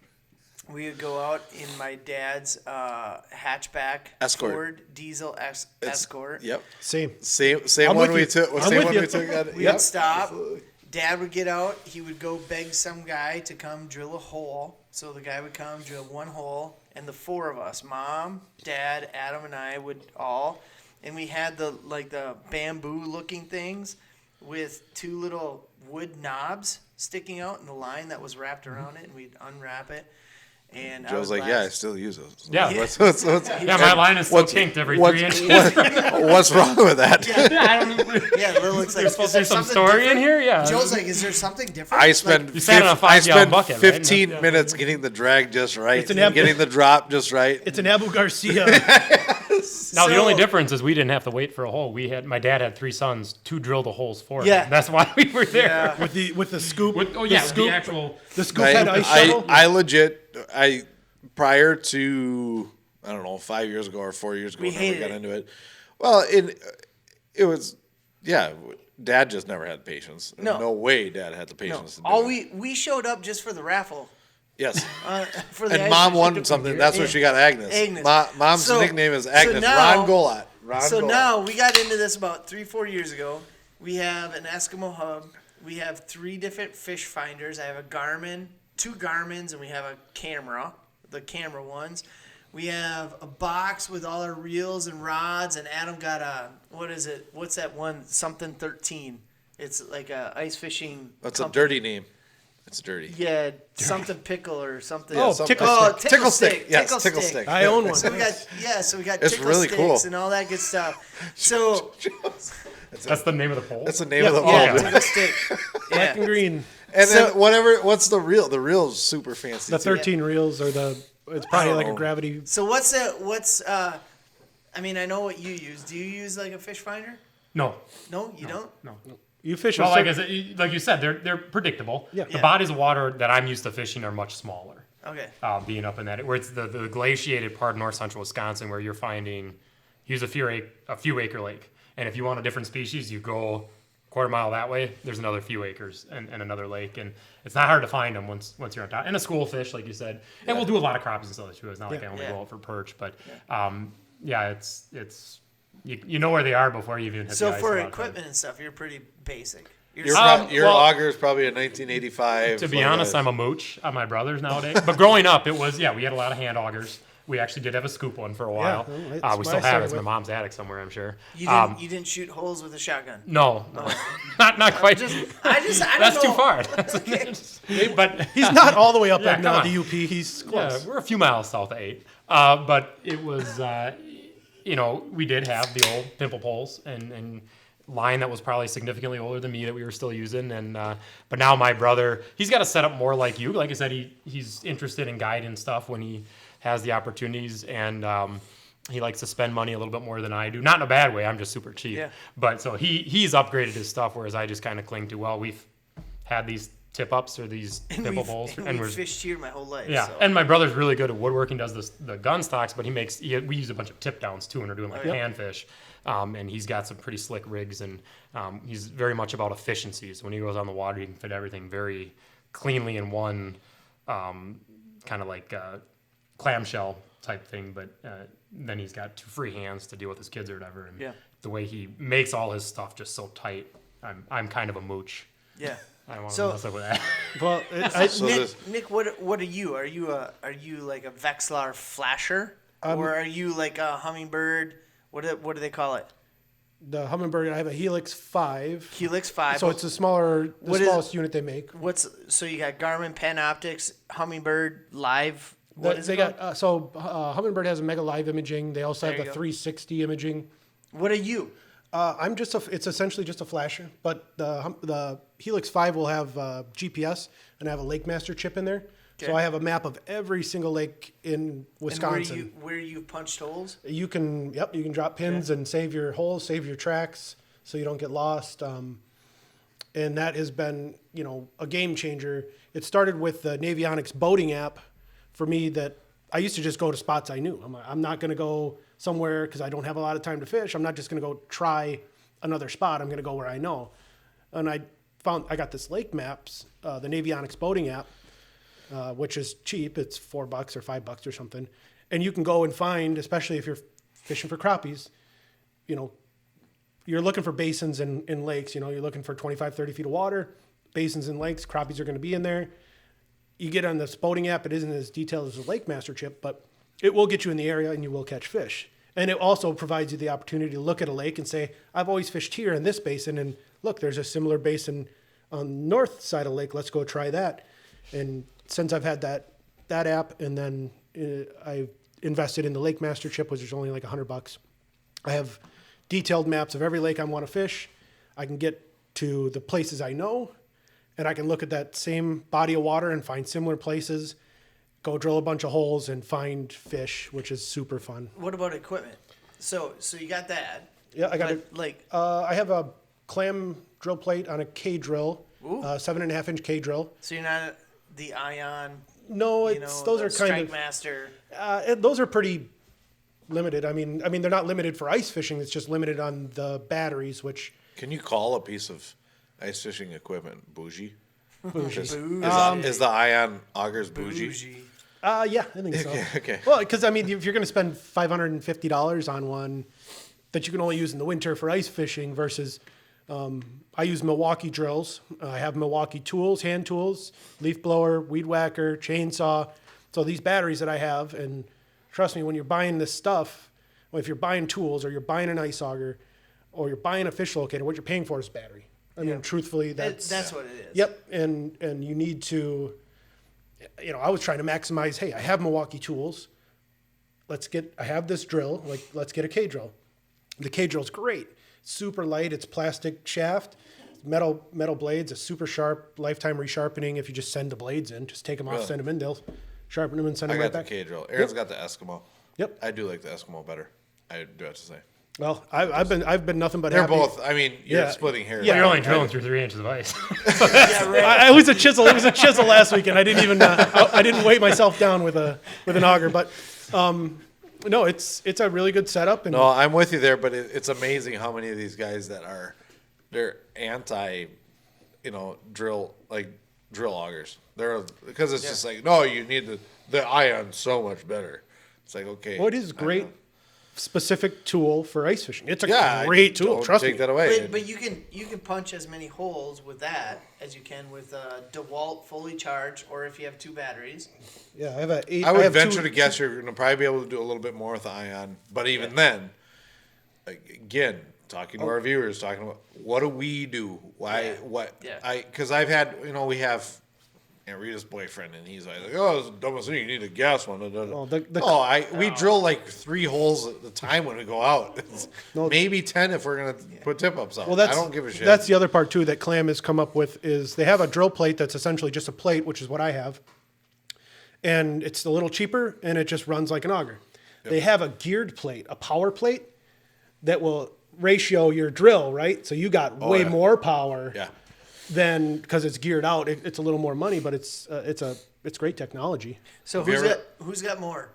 We would go out in my dad's hatchback Escort. Ford diesel Escort. Yep. Same One with we you. took. I'm Same with one you. we took. We'd stop. Dad would get out. He would go beg some guy to come drill a hole. So the guy would come drill one hole, and the four of us, Mom, Dad, Adam, and I would and we had the bamboo-looking things with two little wood knobs sticking out in the line that was wrapped around it, and we'd unwrap it. And Joe's like, I still use those. Yeah. Yeah. My line is still kinked every 3 inches. What's wrong with that? Yeah, it looks like, There's some story different? in here? Yeah. Joe's like, is there something different? I spent You sat on a 5-gallon bucket, right? 15 minutes getting the drag just right, It's an getting the drop just right. It's an Abu Garcia. Now the only difference is we didn't have to wait for a hole. My dad had 3 sons to drill the holes for Yeah. him. That's why we were there. Yeah. with the scoop. The scoop head ice shuttle. Prior to, I don't know, 5 years ago or 4 years ago, We whenever we hated got it. into it. Well, it was, Dad just never had patience. No. No way Dad had the No, patience to do all it. we showed up just for the raffle. Yes. For the And ice Mom fishing won took something. me That's here. what she got, Agnes. Agnes. Mom's So- nickname is so Agnes. now- Ron Golat. Now we got into this about 3-4 years ago. We have an Eskimo hub. We have 3 different fish finders. I have a Garmin, 2 Garmins, and we have a camera, the camera ones. We have a box with all our reels and rods, and Adam got what is it? What's that one? Something 13. It's like a ice fishing. That's a company. dirty name. It's dirty. Yeah, something pickle or something. Oh, something- tickle stick. Tickle stick. Yes, tickle stick. I own one. So we got It's tickle really sticks cool. and all that good stuff. So That's the name of the pole? That's the name of the yeah, hole. tickle stick. Black and green. And So- then what's the reel? The reel's super fancy. The too. 13 reels are it's probably like a know. gravity. So I mean, I know what you use. Do you use like a fish finder? No. No, you don't? No. You fish Well, a like you said, they're predictable. Yeah. The Yeah. bodies of water that I'm used to fishing are much smaller. Okay. Being up in that, where it's the glaciated part of north central Wisconsin, where you're finding, use a few acre lake, and if you want a different species, you go quarter mile that way. There's another few acres and another lake, and it's not hard to find them once you're on top. And a school fish, like you said, and we'll do a lot of crappies and stuff too. It's not like I only Yeah. go out for perch, but it's you know where they are before you even hit So the ice. for a lot of equipment times. and stuff, you're pretty basic. You're Your, well- auger is probably a 1985. To be like honest, I'm a mooch on my brothers nowadays. But growing up, it was, we had a lot of hand augers. We actually did have a scoop one for a while. well, that's We what still I have started it. It's in my with. mom's attic somewhere, I'm sure. you didn't shoot holes with a shotgun. No. not quite. I don't That's know. too far. But He's not all the way up Yeah, at come on. the UP. He's close. yeah, we're a few miles south of 8. But it was, we did have the old pimple poles and line that was probably significantly older than me that we were still using. And but now my brother, he's got a setup more like you. Like I said, he's interested in guiding stuff when he has the opportunities, and he likes to spend money a little bit more than I do. Not in a bad way. I'm just super cheap. Yeah. But so he's upgraded his stuff, whereas I just kind of cling to, well, we've had these tip ups or these pimple poles, And we're we've fished here my whole life. yeah, So. and my brother's really good at woodworking. Does the gun stocks, but we use a bunch of tip downs too, and we're doing like panfish. And he's got some pretty slick rigs, and he's very much about efficiencies. When he goes on the water, he can fit everything very cleanly in one kind of like clamshell type thing. But then he's got 2 free hands to deal with his kids or whatever. And Yeah. the way he makes all his stuff just so tight, I'm kind of a mooch. Yeah. I don't want So- to mess up with that. Well, So Nick, this- Nick, what are you? Are you like a Vexlar flasher, or are you like a hummingbird? What do they call it? the Humminbird, I have a Helix 5. Helix 5. So it's the smallest is- unit they make. So you got Garmin, Panoptics, Humminbird, Live What is They it got Humminbird has a Mega Live imaging. They also have There the you go. 360 imaging. What are you? I'm just it's essentially just a flasher, but the Helix 5 will have GPS and I have a Lake Master chip in there. Okay. So I have a map of every single lake in Wisconsin. And where you've punched holes? You can drop pins and save your holes, save your tracks, so you don't get lost. And that has been, a game changer. It started with the Navionics boating app for me that I used to just go to spots I knew. I'm not going to go somewhere because I don't have a lot of time to fish. I'm not just going to go try another spot. I'm going to go where I know. And I got this lake maps, the Navionics boating app, which is cheap. It's $4 or $5 or something. And you can go and find, especially if you're fishing for crappies, you're looking for basins in lakes. You're looking for 25, 30 feet of water, basins in lakes. Crappies are going to be in there. You get on this boating app. It isn't as detailed as a Lake Master chip, but it will get you in the area and you will catch fish. And it also provides you the opportunity to look at a lake and say, I've always fished here in this basin. And look, there's a similar basin on the north side of the lake. Let's go try that. And since I've had that app, and then I invested in the Lake Master chip, which is only like $100. I have detailed maps of every lake I want to fish. I can get to the places I know, and I can look at that same body of water and find similar places, go drill a bunch of holes and find fish, which is super fun. What about equipment? So you got that. Yeah, I got it. I have a clam drill plate on a K drill, 7.5 inch K drill. So you're not the Ion. No, those are kind Strike of Master. those are pretty limited. I mean, they're not limited for ice fishing. It's just limited on the batteries, which. Can you call a piece of ice fishing equipment bougie? Bougie. Is the Ion augers bougie? Yeah, I think so. Okay. Well, because if you're going to spend $550 on one that you can only use in the winter for ice fishing versus, I use Milwaukee drills. I have Milwaukee tools, hand tools, leaf blower, weed whacker, chainsaw. So these batteries that I have, and trust me, when you're buying this stuff, if you're buying tools or you're buying an ice auger or you're buying a fish locator, what you're paying for is battery. I mean, truthfully, that's what it is. Yep, and you need to. I was trying to maximize. Hey, I have Milwaukee tools. I have this drill. Let's get a K drill. The K drill's great. Super light. It's plastic shaft, metal blades. A super sharp lifetime resharpening. If you just send the blades in, just take them off, send them in. They'll sharpen them and send them right back. I got the K drill. Aaron's got the Eskimo. Yep. I do like the Eskimo better. I do have to say. Well, I've been nothing but They're happy. both. I mean, you're Yeah. splitting hairs. Yeah, You're only drilling through 3 inches of ice. Yeah, right. It was a chisel. It was a chisel last week, and I didn't even. I didn't weight myself down with an auger, but no, it's a really good setup. And No, I'm with you there, but it's amazing how many of these guys they're anti, drill augers. Because it's just like, no, you need the Ion so much better. It's like, okay. Well, it is great specific tool for ice fishing. It's a Yeah, great tool. don't Trust take me. that away. But you can punch as many holes with that as you can with DeWalt fully charged, or if you have 2 batteries. Yeah, I have a. I would have venture two, to guess you're going to probably be able to do a little bit more with the Ion. But even then, again, talking to our viewers, talking about what do we do? Why? Yeah. What? Yeah. Because I've had, we have Aunt Rita's boyfriend, and he's like, oh, it's the dumbest thing. You need a gas one. Well, we drill like 3 holes at the time when we go out. It's maybe 10 if we're going to put tip-ups out. Well, I don't give a shit. That's the other part too that Clam has come up with is they have a drill plate that's essentially just a plate, which is what I have, and it's a little cheaper and it just runs like an auger. Yep. They have a geared plate, a power plate that will ratio your drill, right? So you got way more power. Yeah. Then because it's geared out, it's a little more money, but it's great technology. So who's got more?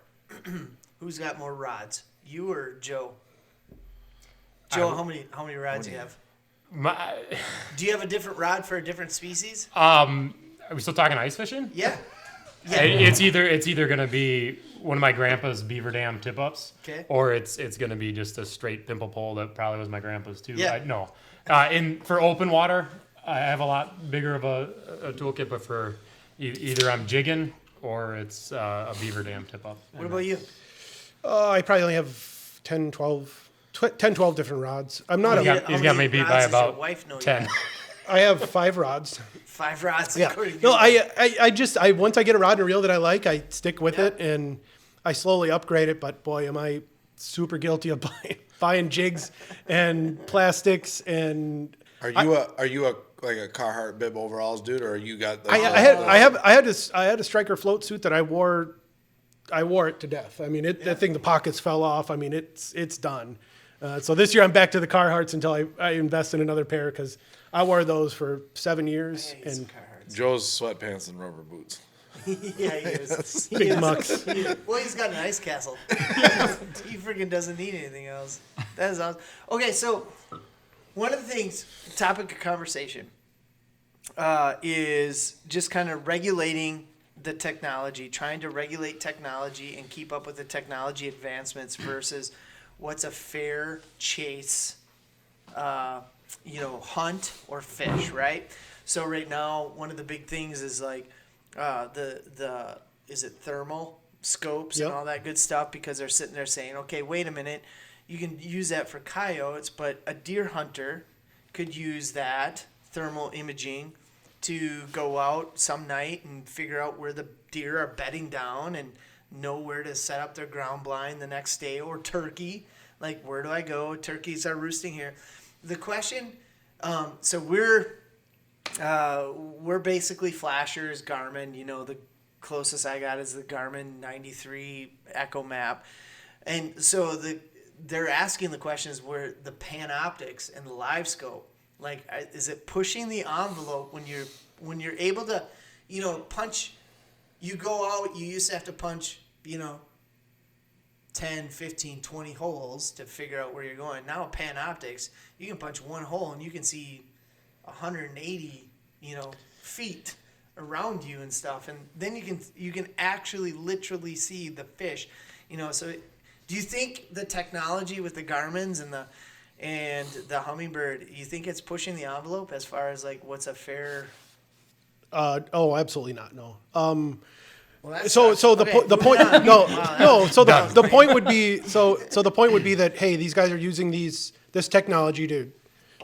Who's got more rods? You or Joe? Joe, how many rods do you have? Do you have a different rod for a different species? Are we still talking ice fishing? Yeah. It's either gonna be one of my grandpa's beaver dam tip ups, Okay. or it's gonna be just a straight pimple pole that probably was my grandpa's too. Yeah. For open water, I have a lot bigger of a toolkit, but for either I'm jigging or it's a beaver dam tip up. What about you? I probably only have 10, 12 different rods. I'm not He's got me beat by rods does your about wife know you 10. have? I have 5 rods. 5 rods. Yeah. according to No, you. I once I get a rod and a reel that I like, I stick with it and I slowly upgrade it. But boy, am I super guilty of buying jigs and plastics and. Are you a like a Carhartt bib overalls dude, or you got? I had a striker float suit that I wore it to death. I mean, that thing, the pockets fell off. I mean, it's done. So this year I'm back to the Carhartts until I invest in another pair because I wore those for 7 years. And Joe's sweatpants and rubber boots. Yeah, he is. Big mucks. Well, he's got an ice castle. He freaking doesn't need anything else. That is awesome. Okay, so one of the things, topic of conversation, is just kind of regulating the technology, trying to regulate technology and keep up with the technology advancements versus what's a fair chase, hunt or fish, right? So right now, one of the big things is like is it thermal scopes and all that good stuff, because they're sitting there saying, okay, wait a minute, you can use that for coyotes, but a deer hunter could use that thermal imaging to go out some night and figure out where the deer are bedding down and know where to set up their ground blind the next day, or turkey. Like, where do I go? Turkeys are roosting here. The question, so we're basically flashers, Garmin. The closest I got is the Garmin 93 Echo Map. And so they're asking the questions where the Panoptics and the Livescope, like, is it pushing the envelope when you're able to, punch, you go out, you used to have to punch, 10, 15, 20 holes to figure out where you're going. Now Panoptics, you can punch one hole and you can see 180, feet around you and stuff. And then you can actually literally see the fish, so do you think the technology with the Garmins and the Humminbird, you think it's pushing the envelope as far as like what's a fair? Absolutely not. No. Well, so the point the point would be the point would be that, hey, these guys are using this technology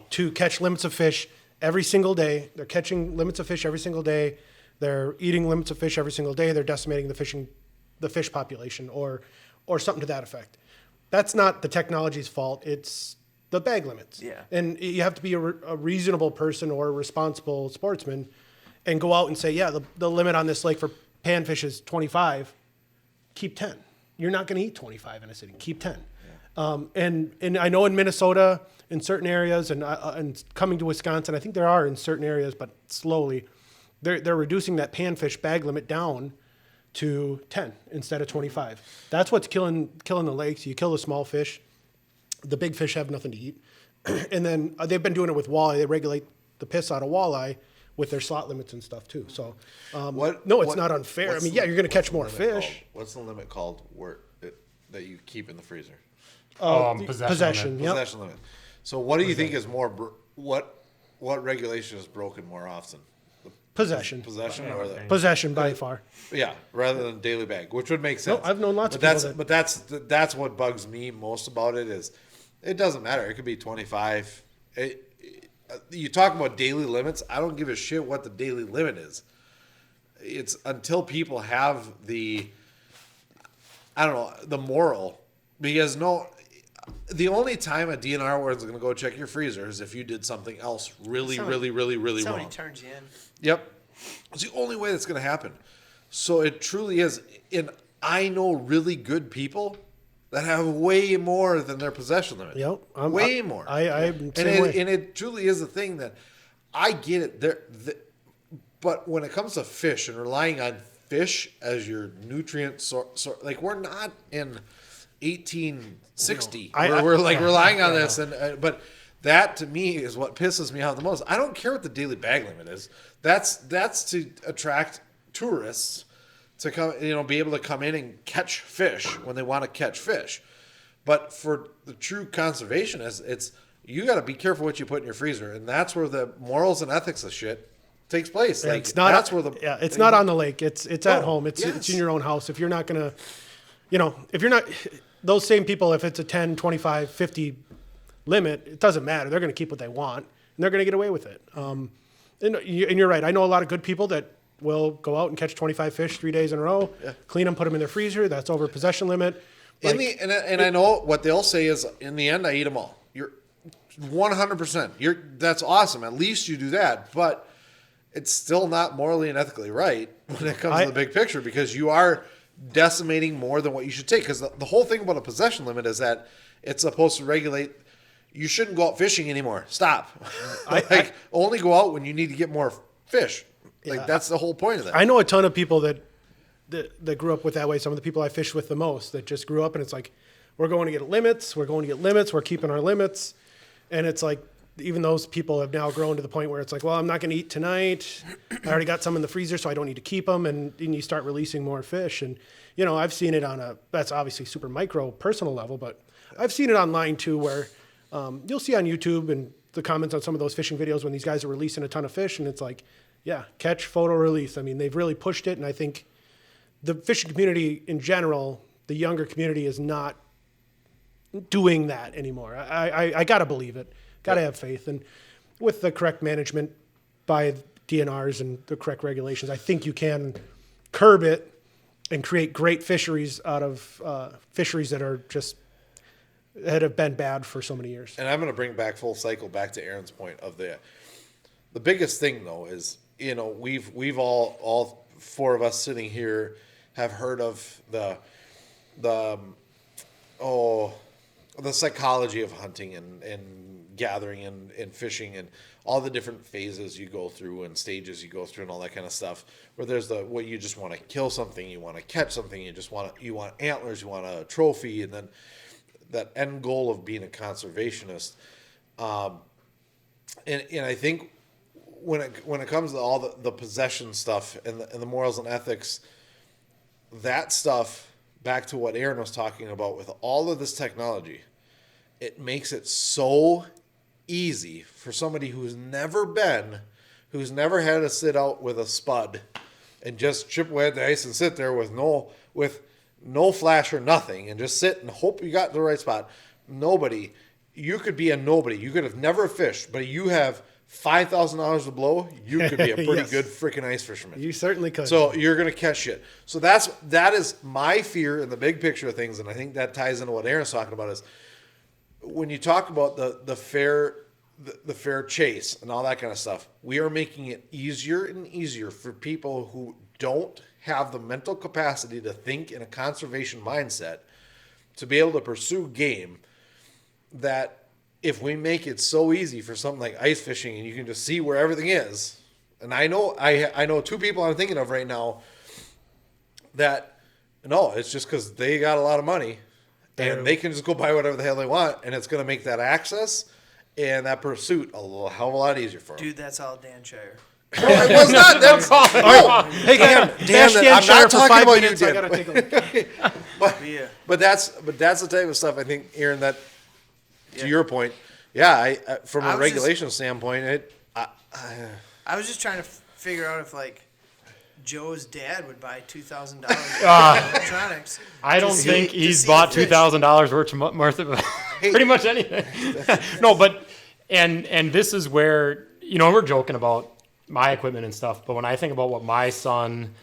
to catch limits of fish every single day. They're catching limits of fish every single day. They're eating limits of fish every single day. They're decimating the fish population or something to that effect. That's not the technology's fault. It's the bag limits. Yeah. And you have to be a reasonable person or a responsible sportsman and go out and say, yeah, the limit on this lake for panfish is 25. Keep 10. You're not going to eat 25 in a sitting. Keep 10. Yeah. And I know in Minnesota, in certain areas, and coming to Wisconsin, I think there are in certain areas, but slowly, they're reducing that panfish bag limit down to 10 instead of 25. That's what's killing the lakes. You kill the small fish. The big fish have nothing to eat. And then they've been doing it with walleye. They regulate the piss out of walleye with their slot limits and stuff too. So, it's not unfair. I mean, you're going to catch more fish. What's the limit called that you keep in the freezer? Possession. Yep. Possession limit. So what do you think is more, what regulation is broken more often? Possession. Possession or the Possession by far. Yeah, rather than daily bag, which would make sense. No, I've known lots of people But that's what bugs me most about it is it doesn't matter. It could be 25. You talk about daily limits. I don't give a shit what the daily limit is. It's until people have the moral, because the only time a DNR warden is going to go check your freezer is if you did something else really wrong. Somebody turns you in. Yep. It's the only way that's going to happen. So it truly is. And I know really good people that have way more than their possession limit. Yep. Way more. And it truly is a thing that I get it. But when it comes to fish and relying on fish as your nutrient source, like we're not in 1860. We're relying on this. But that to me is what pisses me off the most. I don't care what the daily bag limit is. That's to attract tourists to come, be able to come in and catch fish when they want to catch fish. But for the true conservationists, it's you got to be careful what you put in your freezer, and that's where the morals and ethics of shit takes place. Yeah, it's not on the lake. It's at home. It's in your own house. If you're not gonna, if you're not those same people, if it's a 10, 25, 50 limit, it doesn't matter. They're going to keep what they want. they're going to get away with it. And you're right. I know a lot of good people that will go out and catch 25 fish 3 days in a row, clean them, put them in their freezer. That's over possession limit. And I know what they'll say is, in the end, I eat them all. You're 100%. That's awesome. At least you do that. But it's still not morally and ethically right when it comes to the big picture, because you are decimating more than what you should take. Because the whole thing about a possession limit is that it's supposed to regulate. You shouldn't go out fishing anymore. Stop. Only go out when you need to get more fish. That's the whole point of that. I know a ton of people that grew up with that way. Some of the people I fished with the most that just grew up, and it's like, we're going to get limits. We're keeping our limits. And it's like, even those people have now grown to the point where it's like, well, I'm not going to eat tonight. I already got some in the freezer, so I don't need to keep them. And you start releasing more fish. And, I've seen it that's obviously super micro personal level, but I've seen it online too, where you'll see on YouTube and the comments on some of those fishing videos when these guys are releasing a ton of fish. And it's like, yeah, catch, photo, release. I mean, they've really pushed it. And I think the fishing community in general, the younger community, is not doing that anymore. I got to believe it. Got to have faith. And with the correct management by DNRs and the correct regulations, I think you can curb it and create great fisheries out of fisheries that have been bad for so many years. And I'm going to bring back full cycle back to Aaron's point of the biggest thing, though, is, we've all four of us sitting here have heard of the psychology of hunting and gathering and fishing and all the different phases you go through and stages you go through and all that kind of stuff, where there's what you just want to kill something, you want to catch something, you want antlers, you want a trophy, and then that end goal of being a conservationist. And I think when it comes to all the possession stuff and the morals and ethics, that stuff, back to what Aaron was talking about with all of this technology, it makes it so easy for somebody who's never had to sit out with a spud and just chip away at the ice and sit there with no flash or nothing and just sit and hope you got the right spot. You could be a nobody. You could have never fished, but you have $5,000 to blow, you could be a pretty good freaking ice fisherman. You certainly could. So you're going to catch shit. So that is my fear in the big picture of things, and I think that ties into what Aaron's talking about, is when you talk about the fair chase and all that kind of stuff, we are making it easier and easier for people who don't have the mental capacity to think in a conservation mindset to be able to pursue game. That if we make it so easy for something like ice fishing and you can just see where everything is, and I know two people I'm thinking of right now that, no, it's just because they got a lot of money and they can just go buy whatever the hell they want, and it's going to make that access and that pursuit a hell of a lot easier for them. Dude, that's all Dan Shire. No, it was not. That's Hey, Dan, I'm not talking about you, Dan. I gotta take a look. But that's the type of stuff I think, Aaron, that to your point, I from a regulation standpoint, I was just trying to figure out if Joe's dad would buy $2,000 electronics. I don't think he's bought $2,000 worth of pretty much anything. No, but and this is where we're joking about my equipment and stuff, but when I think about what my son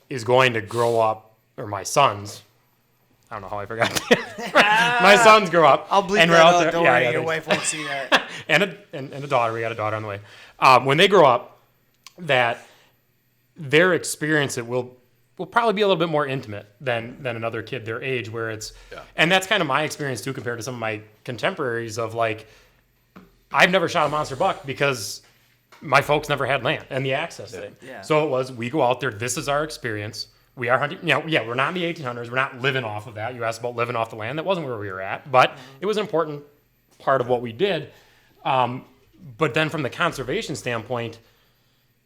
is going to grow up, or my sons, I don't know how I forgot. My sons grow up. I'll bleep that out. Don't worry, your wife won't see that. and a daughter. We got a daughter on the way. When they grow up, that their experience will probably be a little bit more intimate than another kid their age, where it's and that's kind of my experience too, compared to some of my contemporaries of I've never shot a monster buck because my folks never had land and the access thing. Yeah. So we go out there. This is our experience. We are hunting. We're not in the 1800s. We're not living off of that. You asked about living off the land. That wasn't where we were at, but it was an important part of what we did. But then from the conservation standpoint,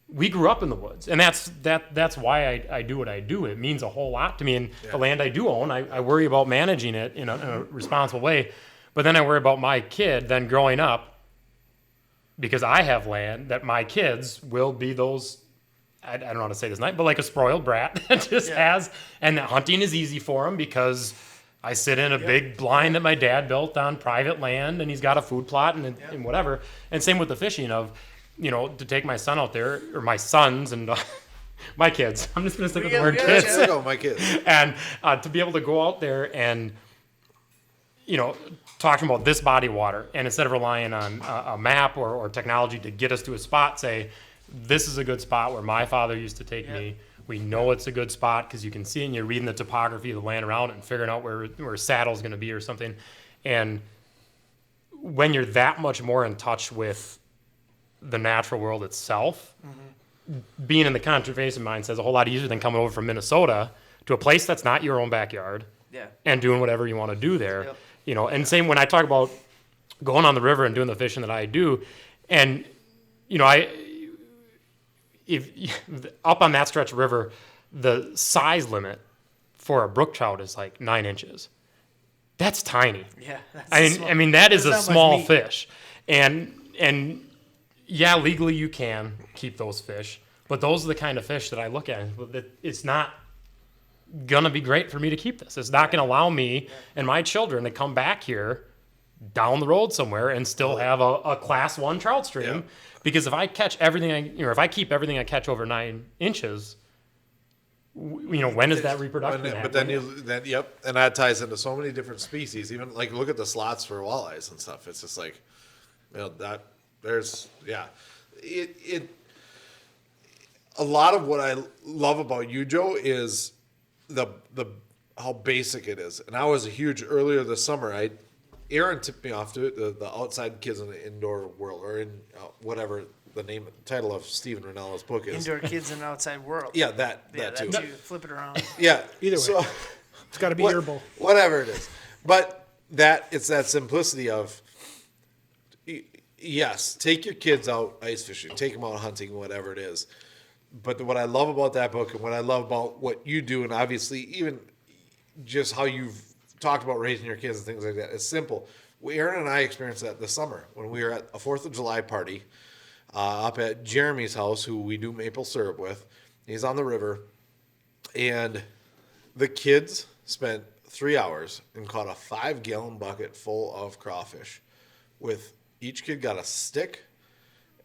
we grew up in the woods, and that's why I do what I do. It means a whole lot to me, and the land I do own, I worry about managing it in a responsible way. But then I worry about my kid then growing up, because I have land, that my kids will be those, I don't know how to say this tonight, but like a spoiled brat that just has, and that hunting is easy for them because I sit in a big blind that my dad built on private land, and he's got a food plot and whatever. And same with the fishing of, to take my son out there, or my sons and my kids. I'm just going to stick with the word kids. There you go, my kids. And to be able to go out there and, talking about this body of water, and instead of relying on a map or technology to get us to a spot, say, this is a good spot where my father used to take me. We know it's a good spot because you can see it and you're reading the topography of the land around it and figuring out where a saddle's going to be or something. And when you're that much more in touch with the natural world itself, being in the conservation mindset is a whole lot easier than coming over from Minnesota to a place that's not your own backyard and doing whatever you want to do there. And same when I talk about going on the river and doing the fishing that I do, and if up on that stretch of river, the size limit for a brook trout is like 9 inches. That's tiny. Yeah. I mean that is a small meat. fish, and yeah, legally you can keep those fish, but those are the kind of fish that I look at. It's not gonna be great for me to keep this. It's not gonna allow me and my children to come back here down the road somewhere and still have a class 1 trout stream. Because if I catch everything, if I keep everything I catch over 9 inches, when is that reproduction happen? But then and that ties into so many different species. Even like look at the slots for walleyes and stuff. It's just like, that there's it. A lot of what I love about you, Joe, is the how basic it is. And I was a huge earlier this summer. Aaron tipped me off to it, the outside kids in the indoor world, or in whatever the title of Stephen Ranello's book is. Indoor kids in an outside world. Yeah, that too. Flip it around. Yeah, Either way. So, It's got to be herbal. whatever it is. But it's that simplicity of, yes, take your kids out ice fishing, take them out hunting, whatever it is. But what I love about that book and what I love about what you do, and obviously even just how you've talked about raising your kids and things like that, it's simple. Aaron and I experienced that this summer when we were at a 4th of July party up at Jeremy's house, who we do maple syrup with. He's on the river. And the kids spent 3 hours and caught a 5-gallon bucket full of crawfish. With each kid got a stick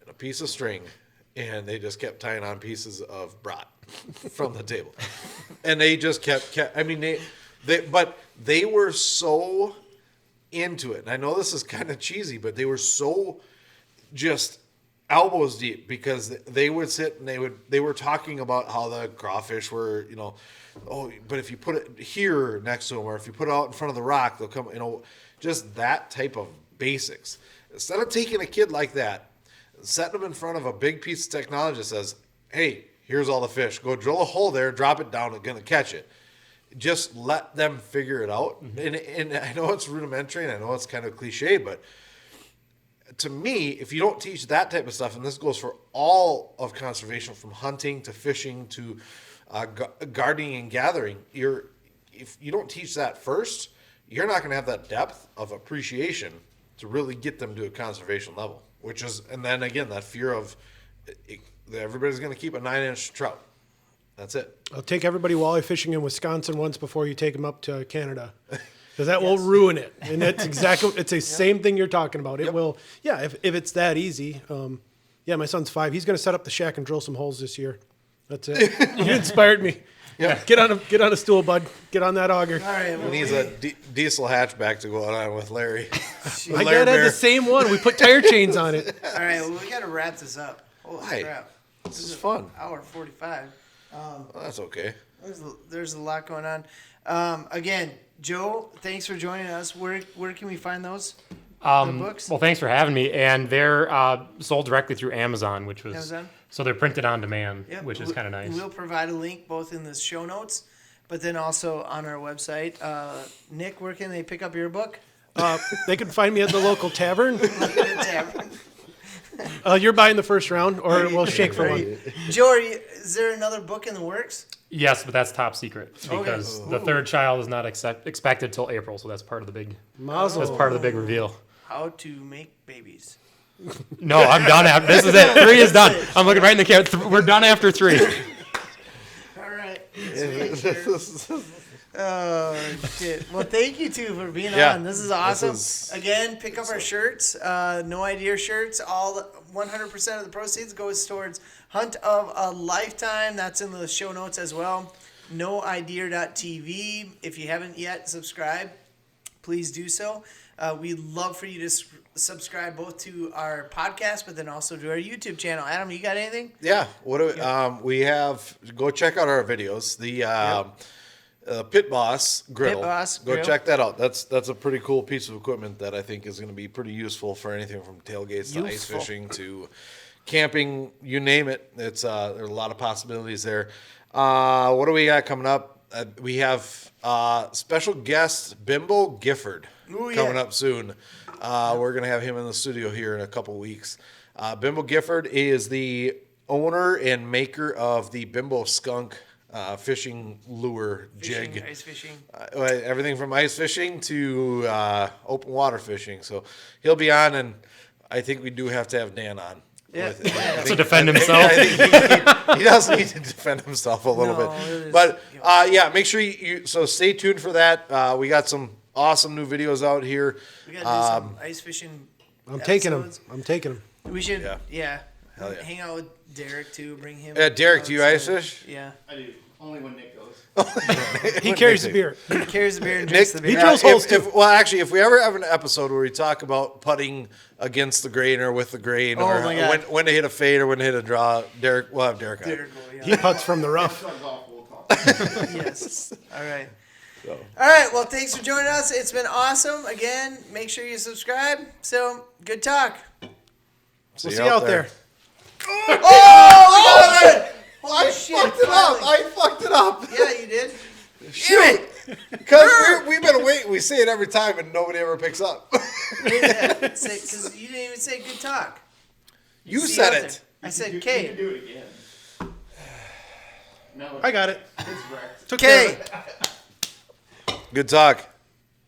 and a piece of string, and they just kept tying on pieces of brat from the table. And they just kept I mean, they were so into it. And I know this is kind of cheesy, but they were so just elbows deep because they would sit and they were talking about how the crawfish were, but if you put it here next to them, or if you put it out in front of the rock, they'll come, just that type of basics. Instead of taking a kid like that, setting them in front of a big piece of technology that says, hey, here's all the fish. Go drill a hole there, drop it down, and going to catch it. Just let them figure it out. Mm-hmm. And I know it's rudimentary, and I know it's kind of cliche, but to me, if you don't teach that type of stuff, and this goes for all of conservation, from hunting to fishing to gardening and gathering, if you don't teach that first, you're not going to have that depth of appreciation to really get them to a conservation level. And then again, that fear of everybody's going to keep a 9-inch trout. That's it. I'll take everybody walleye fishing in Wisconsin once before you take them up to Canada, because that will ruin it. And that's it's the same thing you're talking about. It will, if it's that easy. My son's 5. He's going to set up the shack and drill some holes this year. That's it. You inspired me. Yeah. Get on a stool, bud. Get on that auger. All right. He needs a diesel hatchback to go on with Larry. My dad had the same one. We put tire chains on it. All right. Well, we got to wrap this up. Holy crap. This is fun. Hour 45. That's okay. There's a lot going on. Again, Joe, thanks for joining us. Where can we find those? The books? Well, thanks for having me. And they're sold directly through Amazon, which was Amazon? So they're printed on demand, which is kind of nice. We'll provide a link both in the show notes, but then also on our website. Nick, where can they pick up your book? They can find me at the local tavern. Tavern. You're buying the first round, or we'll shake for one. Joe, is there another book in the works? Yes, but that's top secret because the third child is not expected till April, so that's part of the big. Mazel. That's part of the big reveal. How to make babies. No, I'm done. This is it. 3 is done. I'm looking right in the camera. We're done after 3. All right. Oh, shit. Well, thank you two for being Yeah, on. This is awesome. this is- Again, pick up our shirts, No Idea shirts. All 100% of the proceeds goes towards Hunt of a Lifetime. That's in the show notes as well. noidea.tv. If you haven't yet subscribed, please do so. We'd love for you to subscribe both to our podcast, but then also to our YouTube channel. Adam, you got anything? Yeah. What do we have? Go check out our videos. The Pit Boss Griddle. Pit Boss Go Grill. check that out. That's a pretty cool piece of equipment that I think is going to be pretty useful for anything from tailgates to ice Useful. fishing to camping. You name it. It's there are a lot of possibilities there. What do we got coming up? We have special guest Bimbo Gifford Ooh, yeah. coming up soon. We're going to have him in the studio here in a couple weeks. Bimbo Gifford is the owner and maker of the Bimbo Skunk fishing lure jig. Ice fishing. Everything from ice fishing to open water fishing. So he'll be on, and I think we do have to have Dan on. Yeah. To defend himself. I think he does need to defend himself a little No, it is- bit. But yeah, make sure you so stay tuned for that. We got some awesome new videos out here. We got to do some ice fishing. I'm taking them. episodes. I'm taking them. We should, Yeah. yeah. Hell yeah. Hang out with Derek too. Bring him. Derek, do you ice outside. fish? Yeah. I do. Only when Nick goes. He carries the beer. He carries the beer and Nick, drinks the beer. he drills holes too. If we ever have an episode where we talk about putting against the grain or with the grain, Oh or my God. when to hit a fade or when to hit a draw, we'll have Derek on. Derek will, yeah. He puts from the rough. Comes off, we'll talk. Yes. All right. All right. Well, thanks for joining us. It's been awesome. Again, make sure you subscribe. So, good talk. We'll see you out there. Oh, I shit, fucked it up. I fucked it up. yeah, you did. Shoot. Because we've been waiting. We say it every time and nobody ever picks up. Yeah, because you didn't even say good talk. You See said out it. there. I said You K. can do it again. No, I got it. it's wrecked. Took care of K. it. Good talk.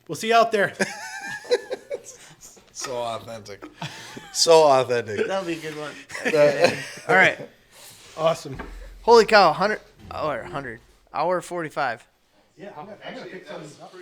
We'll see you out there. So authentic. So authentic. That'll be a good one. All right. Awesome. Holy cow, 100 hour 45. Yeah, I'm gonna pick something up.